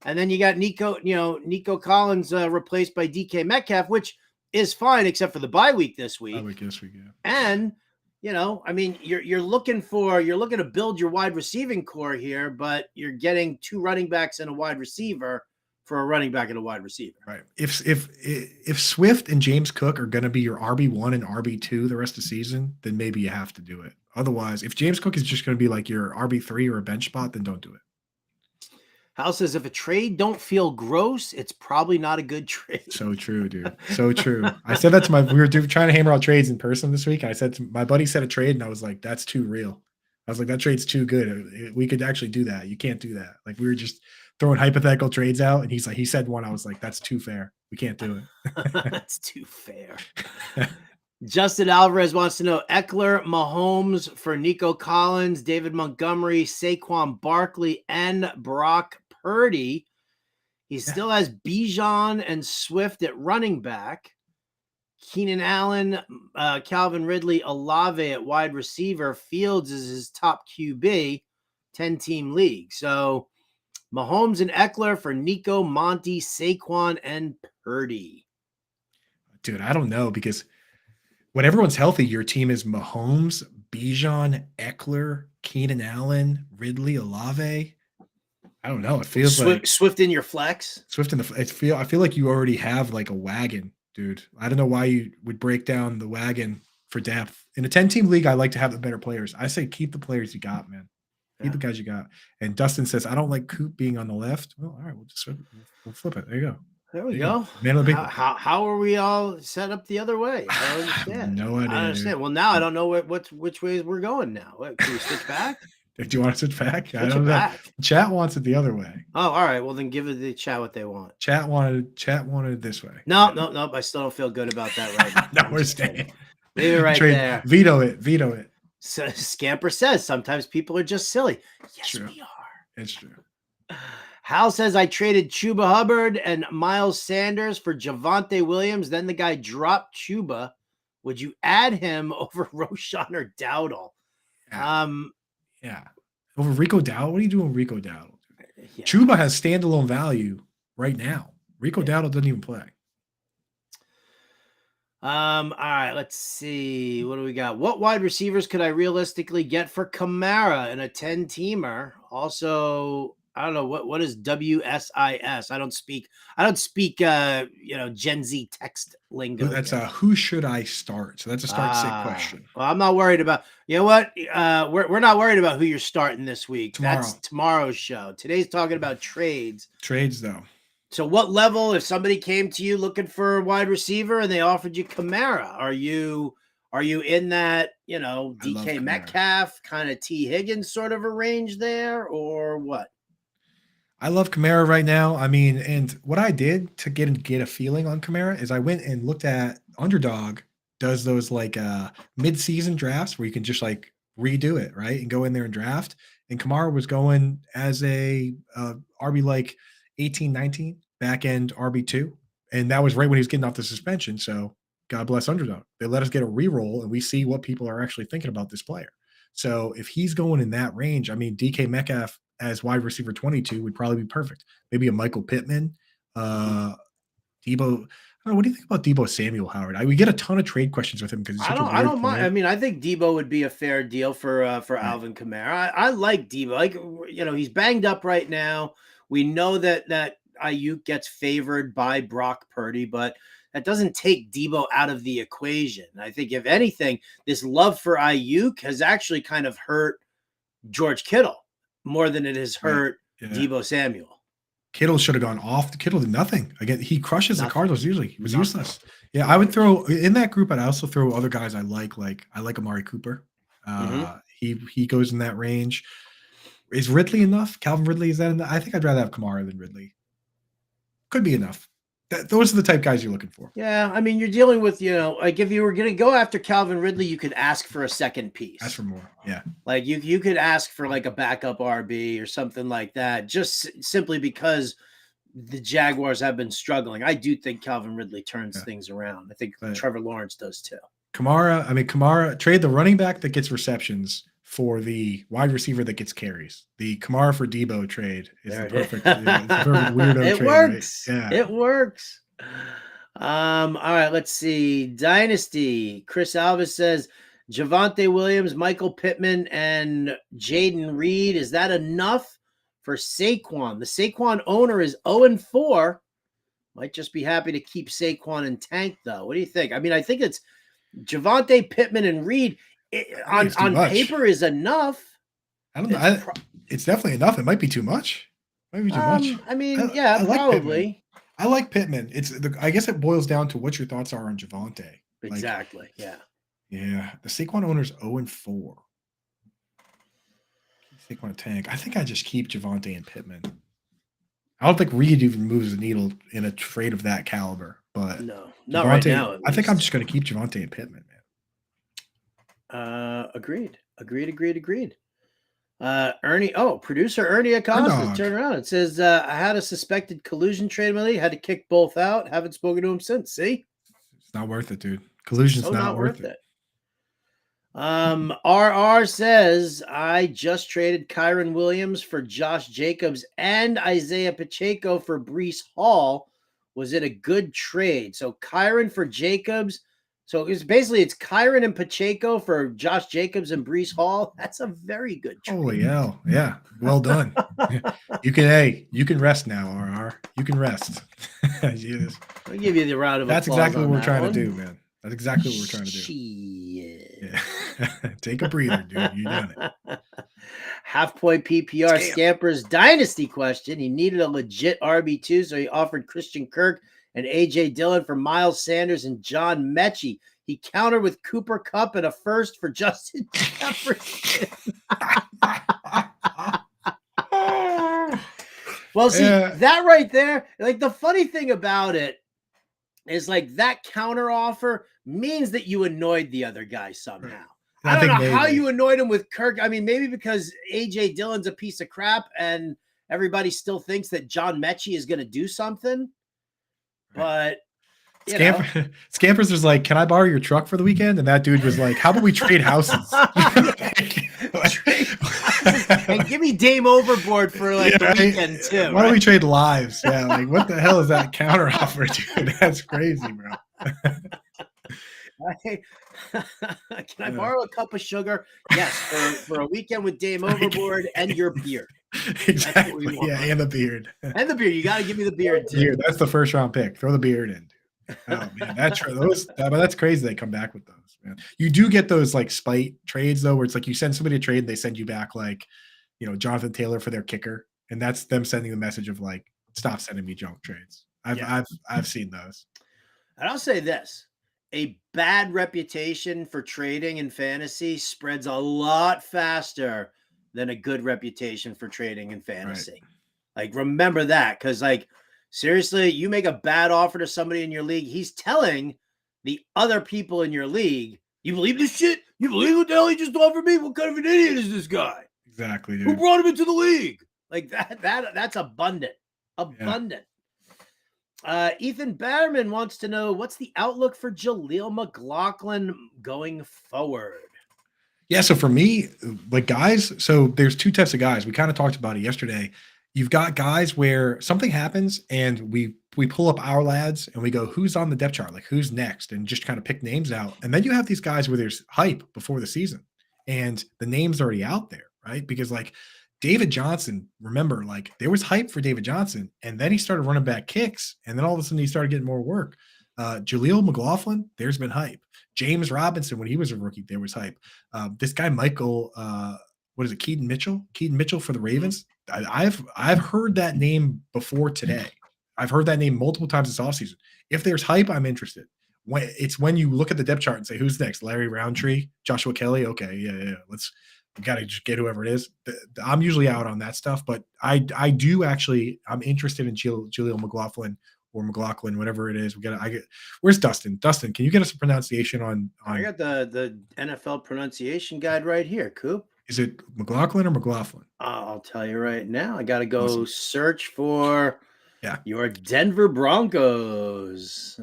And then you got Nico Collins replaced by DK Metcalf, which is fine except for the bye week this week. Bye week this week, yeah. And I mean, you're looking to build your wide receiving core here, but you're getting 2 running backs and a wide receiver for a running back and a wide receiver. Right. If Swift and James Cook are going to be your RB1 and RB2 the rest of the season, then maybe you have to do it. Otherwise, if James Cook is just going to be like your RB3 or a bench spot, then don't do it. Hal says, if a trade don't feel gross, it's probably not a good trade. So true, dude. So true. I said that to we were trying to hammer out trades in person this week. And I said my buddy said a trade, and I was like, that's too real. I was like, that trade's too good. We could actually do that. You can't do that. Like we were just throwing hypothetical trades out. And he said one. I was like, that's too fair. We can't do it. That's too fair. Justin Alvarez wants to know Eckler, Mahomes for Nico Collins, David Montgomery, Saquon Barkley, and Brock Purdy. He still has Bijan and Swift at running back. Keenan Allen, Calvin Ridley, Olave at wide receiver. Fields is his top QB, 10-team league. So Mahomes and Eckler for Nico, Monty, Saquon, and Purdy. Dude, I don't know, because when everyone's healthy, your team is Mahomes, Bijan, Eckler, Keenan Allen, Ridley, Olave. I don't know. It feels like Swift in your flex. Swift in the. I feel like you already have like a wagon, dude. I don't know why you would break down the wagon for depth. In a 10-team league, I like to have the better players. I say keep the players you got, man. Keep the guys you got. And Dustin says, I don't like Coop being on the left. Well, all right, we'll flip it. There you go. There we go. Man of the people. How are we all set up the other way? I don't understand. No idea. I understand. Dude. Well, now I don't know which ways we're going now. Can we switch back? Do you want to switch back? Switch I don't know. Back. Chat wants it the other way. Oh, all right. Well, then give it the chat what they want. Chat wanted it this way. No. I still don't feel good about that right now. No, we're staying. Leave it right there. Veto it. So Scamper says sometimes people are just silly. Yes, true. We are. It's true. Hal says I traded Chuba Hubbard and Miles Sanders for Javonte Williams. Then the guy dropped Chuba. Would you add him over Roschon or Dowdle? Yeah. Over Rico Dowdle? What are you doing with Rico Dowdle? Yeah. Chuba has standalone value right now. Rico Dowdle doesn't even play. All right, let's see. What do we got? What wide receivers could I realistically get for Kamara in a 10-teamer? Also, I don't know what is WSIS. I don't speak Gen Z text lingo. That's who should I start? So that's a start-sit question. Well, I'm not worried about. You know what? We're not worried about who you're starting this week. That's tomorrow's show. Today's talking about trades. Trades though. So what level, if somebody came to you looking for a wide receiver and they offered you Kamara, are you in that, DK Metcalf kind of T Higgins sort of a range there, or what? I love Kamara right now. I mean, and what I did to get a feeling on Kamara is I went and looked at Underdog does those like mid-season drafts where you can just like redo it, right? And go in there and draft. And Kamara was going as a RB like 18, 19, back end RB2. And that was right when he was getting off the suspension. So God bless Underdog. They let us get a reroll and we see what people are actually thinking about this player. So if he's going in that range, I mean, DK Metcalf as wide receiver 22 would probably be perfect. Maybe a Michael Pittman, Debo. I don't know. What do you think about Debo Samuel, Howard? We get a ton of trade questions with him because I don't mind. I mean, I think Debo would be a fair deal for Alvin Kamara. I like Debo. Like, he's banged up right now. We know that Ayuk gets favored by Brock Purdy, but that doesn't take Debo out of the equation. I think, if anything, this love for Ayuk has actually kind of hurt George Kittle more than it has hurt Debo Samuel. Kittle should have gone off. Kittle did nothing. Again, he crushes the Cardinals usually. He was useless. Yeah, I would throw in that group. I'd also throw other guys I like Amari Cooper. He goes in that range. Is Ridley enough? Calvin Ridley, is that enough? I think I'd rather have Kamara than Ridley. Could be enough. Those are the type guys you're looking for. Yeah, I mean, you're dealing with, like if you were going to go after Calvin Ridley, you could ask for a second piece. Ask for more, yeah. Like you could ask for like a backup RB or something like that, just simply because the Jaguars have been struggling. I do think Calvin Ridley turns things around. I think Trevor Lawrence does too. Kamara, trade the running back that gets receptions for the wide receiver that gets carries. The Kamara for Debo trade is the perfect, weirdo it trade. Works. Right? Yeah. It works. All right, let's see. Dynasty. Chris Alvis says Javonte Williams, Michael Pittman, and Jaden Reed. Is that enough for Saquon? The Saquon owner is 0-4. Might just be happy to keep Saquon in tank, though. What do you think? I mean, I think it's Javonte, Pittman, and Reed. On paper is enough. I don't know. It's definitely enough. It might be too much. Might be too much. I mean, I probably. I like Pittman. I guess it boils down to what your thoughts are on Javonte. Exactly. Yeah. The Saquon owner's 0-4. Saquon tank. I think I just keep Javonte and Pittman. I don't think Reed even moves the needle in a trade of that caliber. But no, not right now. I think I'm just going to keep Javonte and Pittman, man. Agreed. Producer Ernie Acosta, dog. turn around. It says, I had a suspected collusion trade in my league, had to kick both out. Haven't spoken to him since. See? It's not worth it, dude. Collusion's So not worth it. RR says, I just traded Kyron Williams for Josh Jacobs and Isaiah Pacheco for Breece Hall. Was it a good trade? So Kyron for Jacobs. So it's Kyron and Pacheco for Josh Jacobs and Breece Hall. That's a very good trade. Holy hell. Yeah. Well done. You can rest now, RR. You can rest. I'll give you the round of That's applause. exactly what we're trying one. to do, man. That's exactly what we're trying to do. Yeah. Take a breather, dude. You done it. Half-point PPR Scampers dynasty question. He needed a legit RB2, so he offered Christian Kirk and A.J. Dillon for Miles Sanders and John Mechie. He countered with Cooper Kupp and a first for Justin Jefferson. Well, see, that right there, like the funny thing about it is like that counter offer means that you annoyed the other guy somehow. Right. I don't know how you annoyed him with Kirk. I mean, maybe because A.J. Dillon's a piece of crap and everybody still thinks that John Mechie is going to do something. But Scampers was like, "Can I borrow your truck for the weekend?" And that dude was like, "How about we trade houses?" And give me Dame Overboard for like the weekend too. Why don't we trade lives? Yeah, like what the hell is that counter offer, dude? That's crazy, bro. Can I borrow a cup of sugar? Yes, for a weekend with Dame Overboard and your beard. Exactly. Yeah, and the beard. And the beard. You got to give me the beard too. That's the first round pick. Throw the beard in. Oh man, that's crazy. They come back with those, man. You do get those like spite trades though, where it's like you send somebody a trade, and they send you back like, Jonathan Taylor for their kicker, and that's them sending the message of like, stop sending me junk trades. I've seen those. And I'll say this: a bad reputation for trading in fantasy spreads a lot faster than a good reputation for trading in fantasy. Right. Like, remember that, because like, seriously, you make a bad offer to somebody in your league, he's telling the other people in your league, you believe this shit? You believe what the hell he just offered me? What kind of an idiot is this guy? Exactly, dude. Who brought him into the league? Like that's abundant. Abundant. Yeah. Ethan Batterman wants to know, what's the outlook for Jaleel McLaughlin going forward? Yeah, so for me, like guys, so there's two types of guys. We kind of talked about it yesterday. You've got guys where something happens and we pull up our lads and we go, who's on the depth chart? Like who's next? And just kind of pick names out. And then you have these guys where there's hype before the season and the name's already out there, right? Because like David Johnson, remember, like there was hype for David Johnson and then he started running back kicks and then all of a sudden he started getting more work. Jaleel McLaughlin, there's been hype. James Robinson, when he was a rookie, there was hype. This guy, Michael, Keaton Mitchell? Keaton Mitchell for the Ravens. I've heard that name before today. I've heard that name multiple times this offseason. If there's hype, I'm interested. When you look at the depth chart and say, who's next? Larry Roundtree, Joshua Kelly. Okay, yeah. We got to just get whoever it is. I'm usually out on that stuff, but I'm interested in Jaleel McLaughlin or McLaughlin, whatever it is. Where's Dustin? Dustin, can you get us a pronunciation on I got the NFL pronunciation guide right here, Coop. Is it McLaughlin or McLaughlin? I'll tell you right now. I got to go search for your Denver Broncos.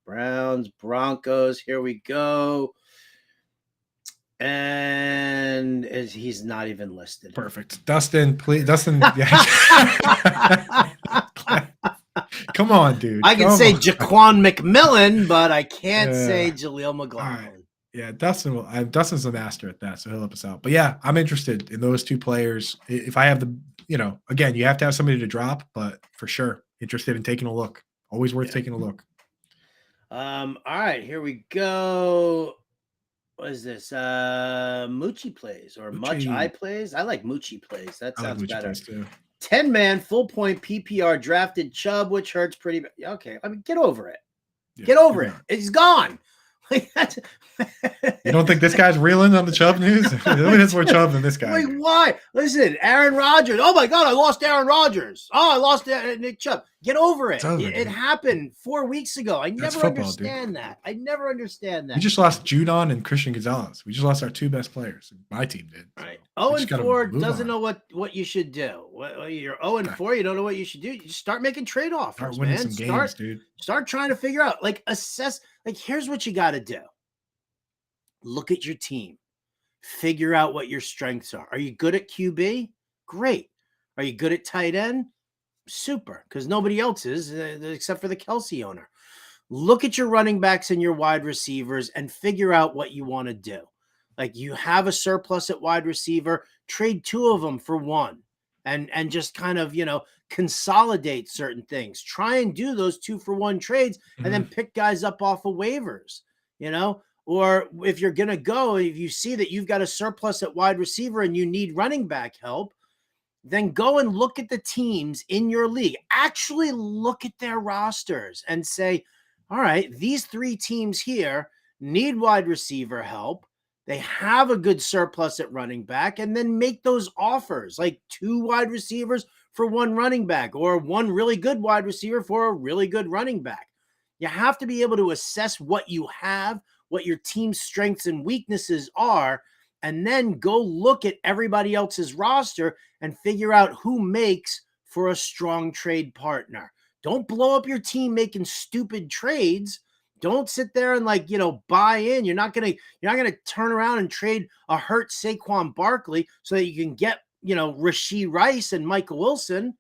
Browns, Broncos. Here we go. And he's not even listed. Perfect. Dustin, please. Dustin. Come on, dude. I can say Jaquan McMillan, but I can't say Jaleel McLaughlin. Right. Yeah, Dustin's a master at that, so he'll help us out. But yeah, I'm interested in those two players. If I have again, you have to have somebody to drop, but for sure, interested in taking a look. Always worth taking a look. All right, here we go. What is this? Moochie plays or Much I plays? I like Moochie plays. That sounds better. 10-man full point PPR drafted Chubb, which hurts pretty bad. Okay, I mean, get over it. Yeah, get over it. He's gone. Like that's You don't think this guy's reeling on the Chubb news? Nobody has more Chubb than this guy. Like, why? Listen, Aaron Rodgers. Oh my God, I lost Aaron Rodgers. Oh, I lost Nick Chubb. Get over it. Over, it happened 4 weeks ago. I never football, understand that. I never understand that. We just lost Judon and Christian Gonzalez. We just lost our 2 best players. My team did. Right. So 0-4 doesn't know what you should do. You're 0-4. You don't know what you should do. You just start making trade offers, start winning man. Some games, dude. Start trying to figure out, like, assess. Like, here's what you got to do. Look at your team. Figure out what your strengths are. Are you good at QB? Great. Are you good at tight end? Super, because nobody else is except for the Kelsey owner. Look at your running backs and your wide receivers and figure out what you want to do. Like, you have a surplus at wide receiver, trade 2 of them for 1 and just kind of, consolidate certain things. Try and do those 2-for-1 trades and then pick guys up off of waivers, Or if you're going to go, if you see that you've got a surplus at wide receiver and you need running back help, then go and look at the teams in your league. Actually look at their rosters and say, all right, these 3 teams here need wide receiver help. They have a good surplus at running back, and then make those offers, like 2 wide receivers for 1 running back, or 1 really good wide receiver for a really good running back. You have to be able to assess what you have, what your team's strengths and weaknesses are, and then go look at everybody else's roster and figure out who makes for a strong trade partner. Don't blow up your team making stupid trades. Don't sit there and buy in. You're not gonna turn around and trade a hurt Saquon Barkley so that you can get Rashee Rice and Michael Wilson,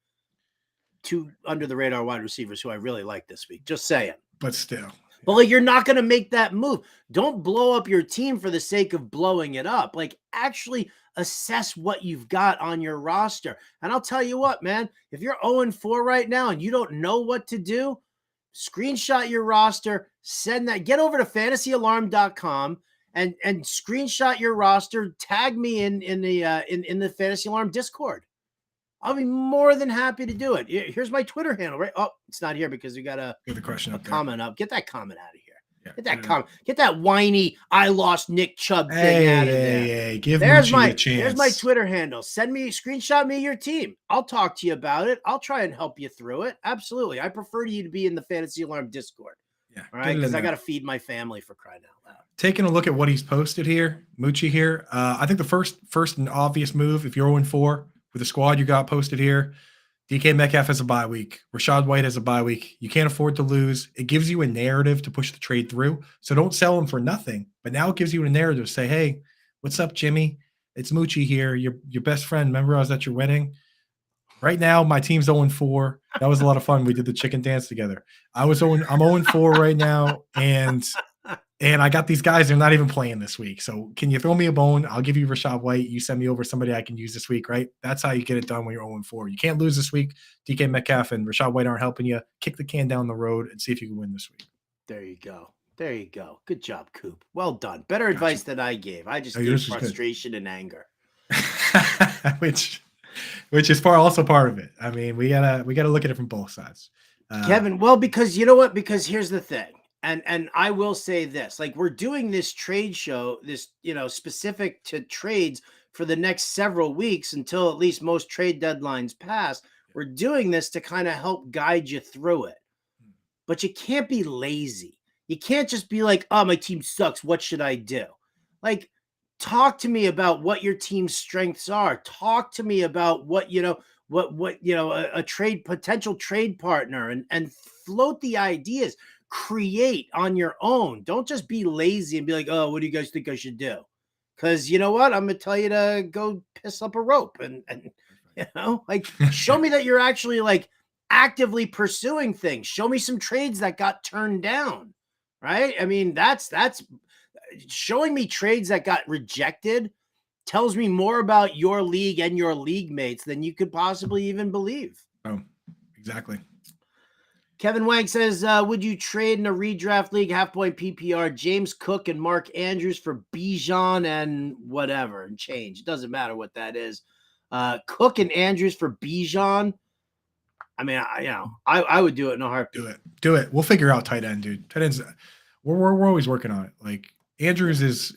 2 under the radar wide receivers who I really like this week. Just saying. But still. But you're not going to make that move. Don't blow up your team for the sake of blowing it up. Actually assess what you've got on your roster. And I'll tell you what, man, if you're 0-4 right now and you don't know what to do, screenshot your roster, send that, get over to fantasyalarm.com and screenshot your roster, tag me in the Fantasy Alarm Discord. I'll be more than happy to do it. Here's my Twitter handle, right? Oh, it's not here because we got a comment up. Get that comment out of here. Yeah, get that comment. Get that whiny "I lost Nick Chubb" thing out of there. Hey, give me a chance. There's my Twitter handle. Screenshot me your team. I'll talk to you about it. I'll try and help you through it. Absolutely. I prefer you to be in the Fantasy Alarm Discord. Yeah. All right, because I got to feed my family, for crying out loud. Taking a look at what he's posted here, Moochie here. I think the first and obvious move, if you're 0-4 with the squad you got posted here, DK Metcalf has a bye week. Rachaad White has a bye week. You can't afford to lose. It gives you a narrative to push the trade through. So don't sell him for nothing. But now it gives you a narrative to say, hey, what's up, Jimmy? It's Moochie here, your best friend. Remember I was at your wedding? Right now, my team's 0-4. That was a lot of fun. We did the chicken dance together. I'm 0-4 right now, and I got these guys. They're not even playing this week. So can you throw me a bone? I'll give you Rachaad White. You send me over somebody I can use this week, right? That's how you get it done when you're 0-4. You can't lose this week. DK Metcalf and Rachaad White aren't helping you. Kick the can down the road and see if you can win this week. There you go. There you go. Good job, Coop. Well done. Better advice than I gave. I just gave frustration and anger. Which is also part of it. I mean, we gotta look at it from both sides. Kevin, well, because you know what? Because here's the thing. And I will say this, we're doing this trade show, this, specific to trades for the next several weeks until at least most trade deadlines pass. We're doing this to kind of help guide you through it. But you can't be lazy. You can't just be like, oh, my team sucks. What should I do? Talk to me about what your team's strengths are. Talk to me about what, a potential trade partner and float the ideas. Create on your own. Don't just be lazy and be like, oh, what do you guys think I should do? Because you know what? I'm going to tell you to go piss up a rope and show me that you're actually actively pursuing things. Show me some trades that got turned down, right? I mean, that's showing me trades that got rejected tells me more about your league and your league mates than you could possibly even believe. Oh, exactly. Kevin Wang says, would you trade in a redraft league, half-point PPR, James Cook and Mark Andrews for Bijan and whatever and change? It doesn't matter what that is. Cook and Andrews for Bijan. I mean, I would do it in a heartbeat. Do it. We'll figure out tight end, dude. Tight ends. We're always working on it. Like Andrews is.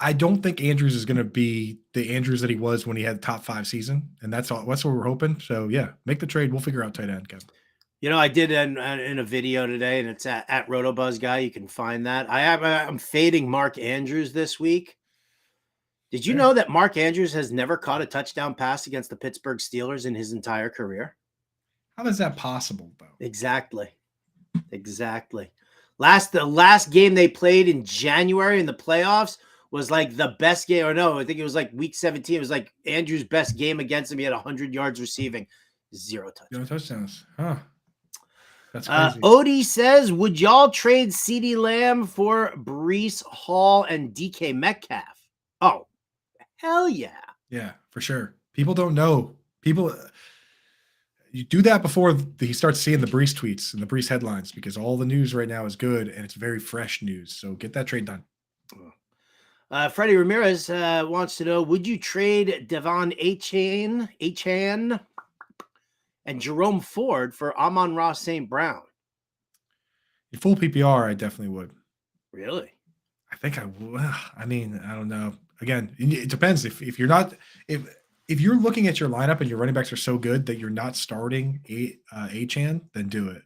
I don't think Andrews is going to be the Andrews that he was when he had the top 5 season, and that's all. That's what we're hoping. So yeah, make the trade. We'll figure out tight end, Kevin. I did in a video today, and it's at Rotobuzz Guy. You can find that. I'm fading Mark Andrews this week. Did you know that Mark Andrews has never caught a touchdown pass against the Pittsburgh Steelers in his entire career? How is that possible, though? Exactly. The last game they played in January in the playoffs was like the best game. Or no, I think it was like week 17. It was like Andrews' best game against him. He had 100 yards receiving, 0 touchdowns. 0 touchdowns. Huh. That's crazy. Odie says, would y'all trade CeeDee Lamb for Breece Hall and DK Metcalf? Oh, hell yeah. Yeah, for sure. People don't know. You do that before he starts seeing the Breece tweets and the Breece headlines, because all the news right now is good and it's very fresh news. So get that trade done. Freddie Ramirez wants to know, would you trade Devon Achane and Jerome Ford for Amon-Ra St. Brown? In full PPR, I definitely would. Really? I think I would. I mean, I don't know. Again, it depends. If you're not if you're looking at your lineup and your running backs are so good that you're not starting Achane, then do it.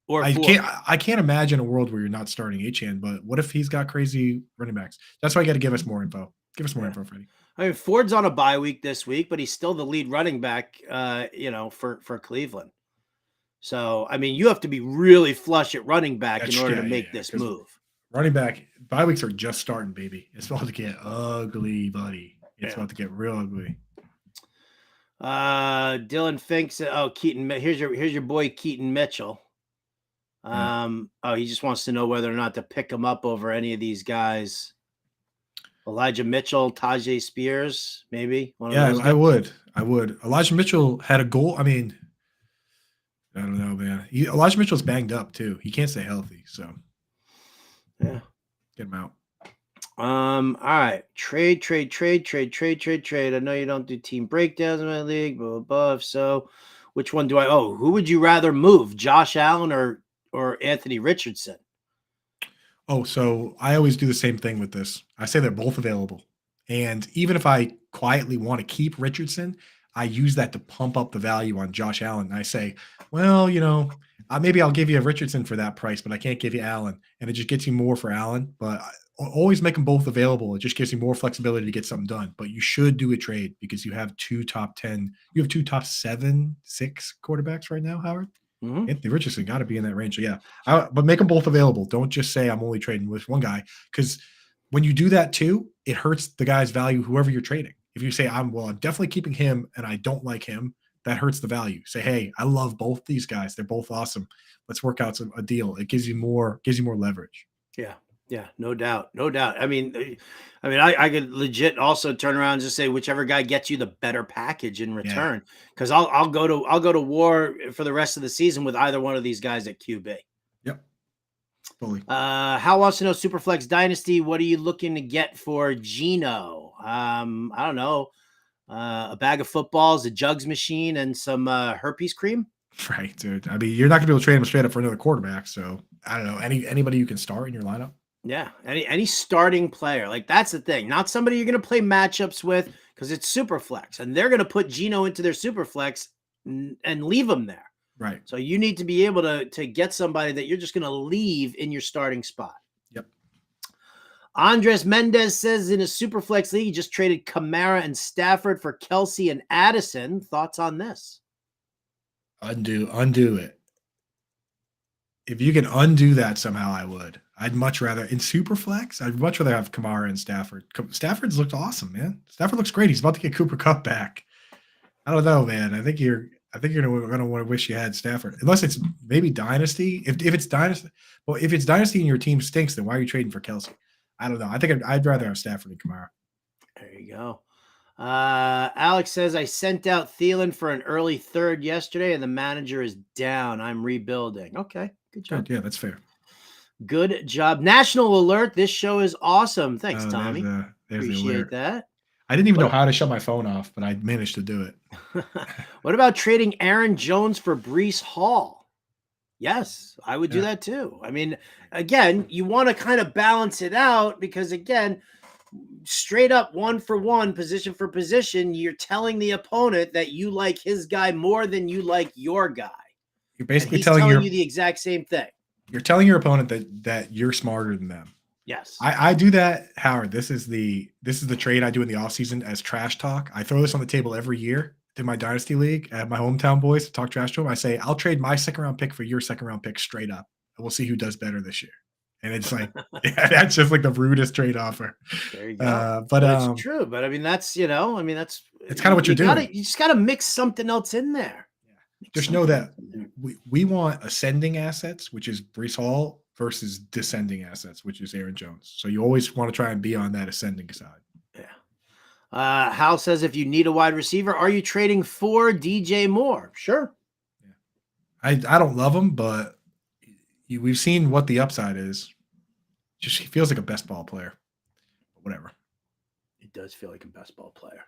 Or I can't imagine a world where you're not starting Achane, but what if he's got crazy running backs? That's why you got to give us more info. Give us more info, Freddie. I mean, Ford's on a bye week this week, but he's still the lead running back, for Cleveland. So, I mean, you have to be really flush at running back in order to make this move. Running back, bye weeks are just starting, baby. It's about to get ugly, buddy. It's about to get real ugly. Dylan thinks, Keaton, here's your boy Keaton Mitchell. He just wants to know whether or not to pick him up over any of these guys. Elijah Mitchell, Tajay Spears, maybe. I would. Elijah Mitchell had a goal. I mean, I don't know, man. Elijah Mitchell's banged up too. He can't stay healthy, so yeah, get him out. All right. Trade. I know you don't do team breakdowns in my league, blah, blah, blah. So which one do who would you rather move? Josh Allen or Anthony Richardson? Oh, so I always do the same thing with this. I say they're both available. And even if I quietly want to keep Richardson, I use that to pump up the value on Josh Allen. And I say, well, maybe I'll give you a Richardson for that price, but I can't give you Allen. And it just gets you more for Allen. But I always make them both available. It just gives you more flexibility to get something done. But you should do a trade because you have 2 top 10. You have 2 top 7, 6 quarterbacks right now, Howard. Mm-hmm. Anthony Richardson got to be in that range. So yeah, but make them both available. Don't just say I'm only trading with one guy, because when you do that too, it hurts the guy's value, whoever you're trading. If you say I'm definitely keeping him and I don't like him, that hurts the value. Say, hey, I love both these guys. They're both awesome. Let's work out a deal. It gives you more leverage. Yeah, no doubt. I mean, I could legit also turn around and just say whichever guy gets you the better package in return, because I'll go to war for the rest of the season with either one of these guys at QB. Yep, fully. Hal wants to know, Superflex Dynasty, what are you looking to get for Geno? I don't know, a bag of footballs, a jugs machine, and some herpes cream. Right, dude. I mean, you're not gonna be able to trade him straight up for another quarterback. So I don't know, anybody you can start in your lineup. Yeah, any starting player. Like, that's the thing. Not somebody you're going to play matchups with, because it's Superflex, and they're going to put Geno into their Superflex and leave him there. Right. So you need to be able to get somebody that you're just going to leave in your starting spot. Yep. Andres Mendez says in a Superflex league, he just traded Kamara and Stafford for Kelsey and Addison. Thoughts on this? Undo it. If you can undo that somehow, I would. I'd much rather in Superflex. I'd much rather have Kamara and Stafford. Stafford's looked awesome, man. Stafford looks great. He's about to get Cooper Kupp back. I don't know, man. I think you're gonna want to wish you had Stafford, unless it's maybe Dynasty. If it's Dynasty, if it's Dynasty and your team stinks, then why are you trading for Kelsey? I don't know. I think I'd rather have Stafford and Kamara. There you go. Alex says, I sent out Thielen for an early third yesterday, and the manager is down. I'm rebuilding. Okay, good job. Yeah, that's fair. Good job. National alert. This show is awesome. Thanks, Tommy. There's Appreciate the alert. That. I didn't even know how to shut my phone off, but I managed to do it. What about trading Aaron Jones for Breece Hall? Yes, I would do Yeah. that too. I mean, again, you want to kind of balance it out because, again, straight up one for one, position for position, you're telling the opponent that you like his guy more than you like your guy. You're And basically he's telling telling you the exact same thing. you're telling your opponent that you're smarter than them. Yes. I do that, Howard. This is the trade I do in the offseason as trash talk. I throw this on the table every year to my dynasty league at my hometown boys to talk trash to them. I say, I'll trade my second round pick for your second round pick straight up. And we'll see who does better this year. And it's like, yeah, that's just like the rudest trade offer. There you go. But it's true. But I mean, that's, it's kind of what you're doing. You just got to mix something else in there. Just know that we want ascending assets, which is Breece Hall, versus descending assets, which is Aaron Jones. So you always want to try and be on that ascending side. Yeah. Hal says, if you need a wide receiver, are you trading for DJ Moore? Sure. Yeah. I don't love him, but we've seen what the upside is. Just he feels like a best ball player. Whatever. It does feel like a best ball player.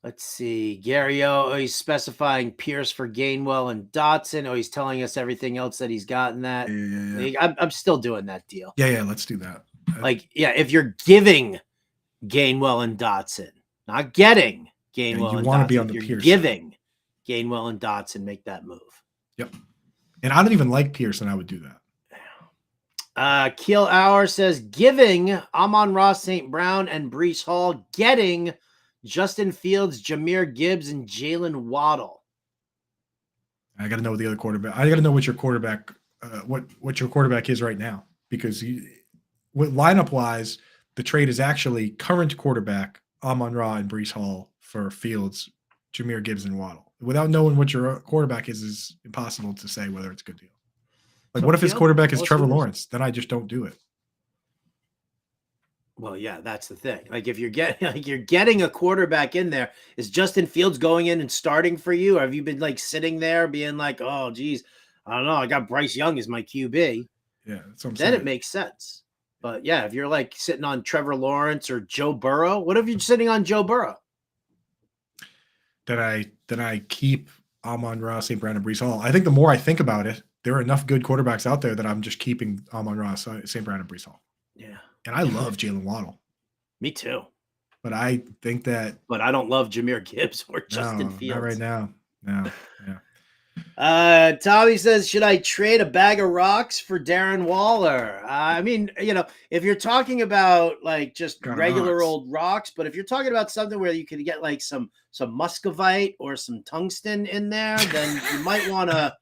Let's see. Gary, he's specifying Pierce for Gainwell and Dotson. Oh, he's telling us everything else that he's gotten that. Yeah. I'm still doing that deal. Yeah, let's do that. If you're giving Gainwell and Dotson, not getting Gainwell and Dotson. You want to be on the Pierce. Giving Gainwell and Dotson, make that move. Yep. And I don't even like Pierce, and I would do that. Keel Hour says, giving Amon-Ra St. Brown and Breece Hall, getting Justin Fields, Jahmyr Gibbs, and Jalen Waddle. I got to know the other quarterback. I got to know what your quarterback, what your quarterback is right now, because with lineup wise, the trade is actually current quarterback Amon-Ra and Breece Hall for Fields, Jahmyr Gibbs, and Waddle. Without knowing what your quarterback is impossible to say whether it's a good deal. Like, what if his quarterback is Trevor Lawrence? Then I just don't do it. Well, yeah, that's the thing. Like, if you're getting a quarterback in there, is Justin Fields going in and starting for you? Or have you been like sitting there being like, oh, geez, I don't know, I got Bryce Young as my QB. Yeah, that's what I'm then saying. It makes sense. But yeah, if you're like sitting on Trevor Lawrence or Joe Burrow, what if you're sitting on Joe Burrow? Then I keep Amon-Ra, St. Brown, and Breece Hall. I think the more I think about it, there are enough good quarterbacks out there that I'm just keeping Amon-Ra, St. Brown, and Breece Hall. Yeah. And I love Jalen Waddle. Me too. But I think that. But I don't love Jahmyr Gibbs or Justin Fields. Not right now. No. Yeah. Tommy says, should I trade a bag of rocks for Darren Waller? I mean, if you're talking about like just regular old rocks, but if you're talking about something where you could get like some muscovite or some tungsten in there, then you might want to.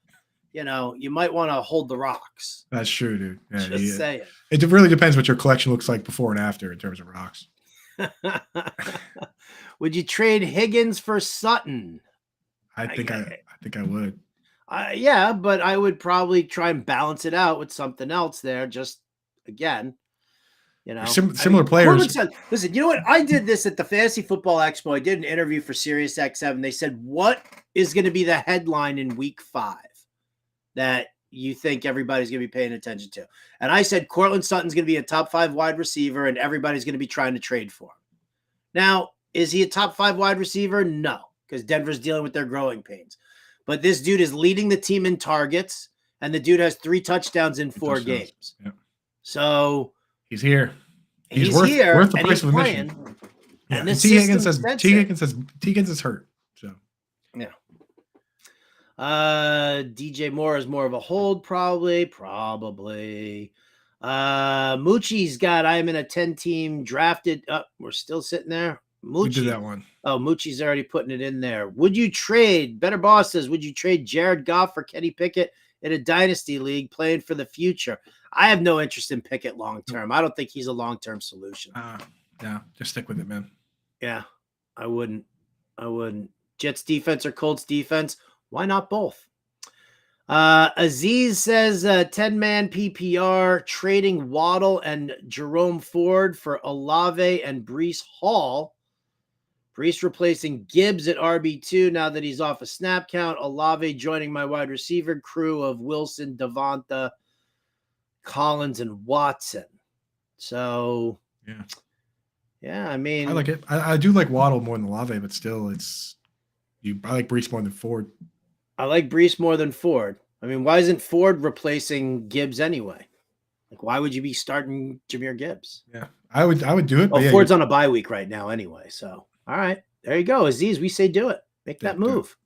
You might want to hold the rocks. That's true, dude. Yeah, Just saying. It really depends what your collection looks like before and after in terms of rocks. Would you trade Higgins for Sutton? I think I would. Yeah, but I would probably try and balance it out with something else there. Just again, similar players. Listen, you know what? I did this at the Fantasy Football Expo. I did an interview for Sirius XM. They said, what is going to be the headline in week 5 that you think everybody's going to be paying attention to? And I said, Cortland Sutton's going to be a top 5 wide receiver and everybody's going to be trying to trade for him. Now, is he a top 5 wide receiver? No, because Denver's dealing with their growing pains. But this dude is leading the team in targets, and the dude has 3 touchdowns in 4 games. Yep. So he's here. He's worth the price of admission. Yeah. And T. Higgins is hurt. So yeah. DJ Moore is more of a hold, probably. Moochie's got, I am in a 10-team drafted. We're still sitting there. Moochie. We did that one. Oh, Moochie's already putting it in there. Would you trade, Better Boss says, would you trade Jared Goff for Kenny Pickett in a dynasty league playing for the future? I have no interest in Pickett long-term. I don't think he's a long-term solution. No, just stick with it, man. Yeah, I wouldn't. Jets defense or Colts defense? Why not both? Aziz says 10-man PPR, trading Waddle and Jerome Ford for Olave and Breece Hall. Breece replacing Gibbs at RB2 now that he's off a snap count. Olave joining my wide receiver crew of Wilson, Devonta, Collins, and Watson. So, yeah, I mean. I like it. I do like Waddle more than Olave, but still, I like Breece more than Ford. I like Brees more than Ford. I mean, why isn't Ford replacing Gibbs anyway? Like, why would you be starting Jahmyr Gibbs? Yeah, I would do it. Well, But yeah, Ford's on a bye week right now anyway. So, all right. There you go. Aziz, we say do it. Make that do it. move.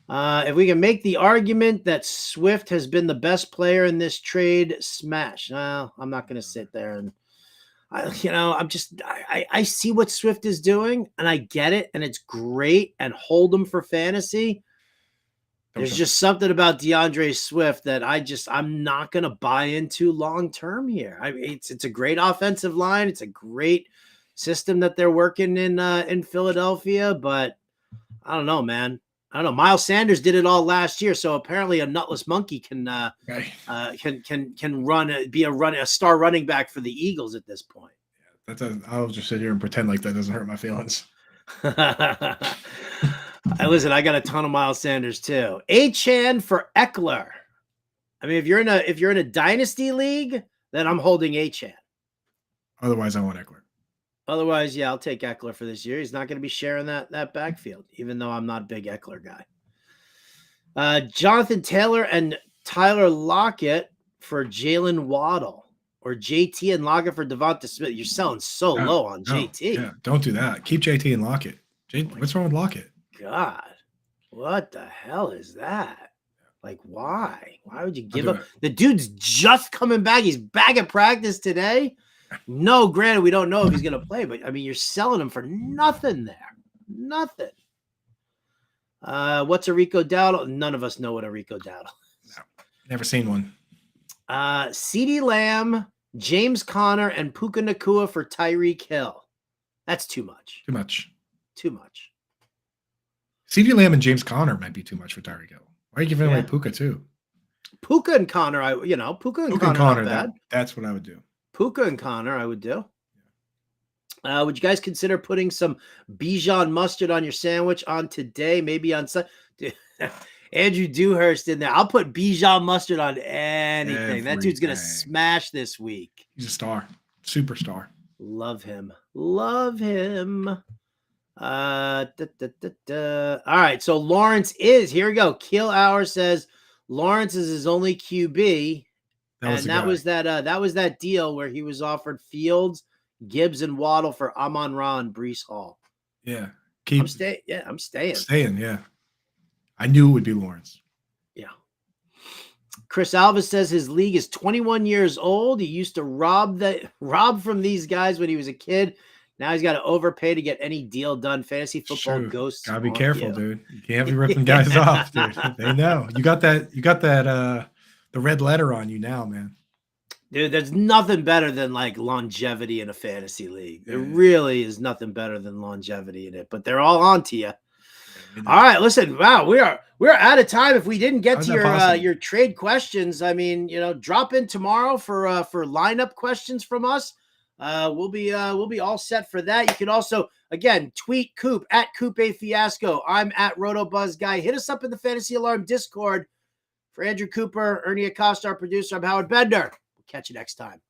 If we can make the argument that Swift has been the best player in this trade, smash. No, I'm not going to sit there and, I see what Swift is doing and I get it and it's great and hold him for fantasy. There's just something about DeAndre Swift that I'm not going to buy into long term here. I mean, it's a great offensive line. It's a great system that they're working in Philadelphia, but I don't know, man. I don't know. Miles Sanders did it all last year, so apparently a nutless monkey can run be a star running back for the Eagles at this point. Yeah, I'll just sit here and pretend like that doesn't hurt my feelings. Listen, I got a ton of Miles Sanders too. Achane for Eckler. I mean, if you're in a dynasty league, then I'm holding Achane. Otherwise, I want Eckler. Otherwise, yeah, I'll take Eckler for this year. He's not going to be sharing that backfield, even though I'm not a big Eckler guy. Jonathan Taylor and Tyler Lockett for Jalen Waddle, or JT and Lockett for Devonta Smith. You're selling so low on JT. Yeah, don't do that. Keep JT and Lockett. What's wrong with Lockett? God, what the hell is that? Like, why? Why would you give up? The dude's just coming back. He's back at practice today. No, granted, we don't know if he's going to play, but I mean, you're selling him for nothing there. Nothing. What's a Rico Dowdle? None of us know what a Rico Dowdle is. No, never seen one. CeeDee Lamb, James Conner, and Puka Nacua for Tyreek Hill. That's too much. Too much. Too much. CeeDee Lamb and James Conner might be too much for Tyreek Hill. Why are you giving away Puka too? Puka and Conner, Puka and Conner, not bad. That's what I would do. Puka and Connor, I would do. Would you guys consider putting some Bijan mustard on your sandwich on today? Maybe on Andrew Dewhurst in there. I'll put Bijan mustard on anything. That dude's going to smash this week. He's a star. Superstar. Love him. Love him. All right. So Lawrence is, here we go. Kill Hour says Lawrence is his only QB. That was that deal where he was offered Fields, Gibbs, and Waddle for Amon-Ra and Breece Hall. Yeah. I'm staying. Yeah, I'm staying. Staying, yeah. I knew it would be Lawrence. Yeah. Chris Alvis says his league is 21 years old. He used to rob from these guys when he was a kid. Now he's got to overpay to get any deal done. Fantasy football ghosts. Gotta be careful, dude. You can't be ripping guys off, dude. They know. You got that the red letter on you now, man. Dude, there's nothing better than like longevity in a fantasy league. There really is nothing better than longevity in it, but they're all on to you. All right, listen. Wow, we're out of time. If we didn't get to your trade questions, I mean, drop in tomorrow for lineup questions from us. We'll be all set for that. You can also again tweet Coop at Coop A Fiasco. I'm at RotoBuzz Guy. Hit us up in the Fantasy Alarm Discord. For Andrew Cooper, Ernie Acosta, our producer, I'm Howard Bender. We'll catch you next time.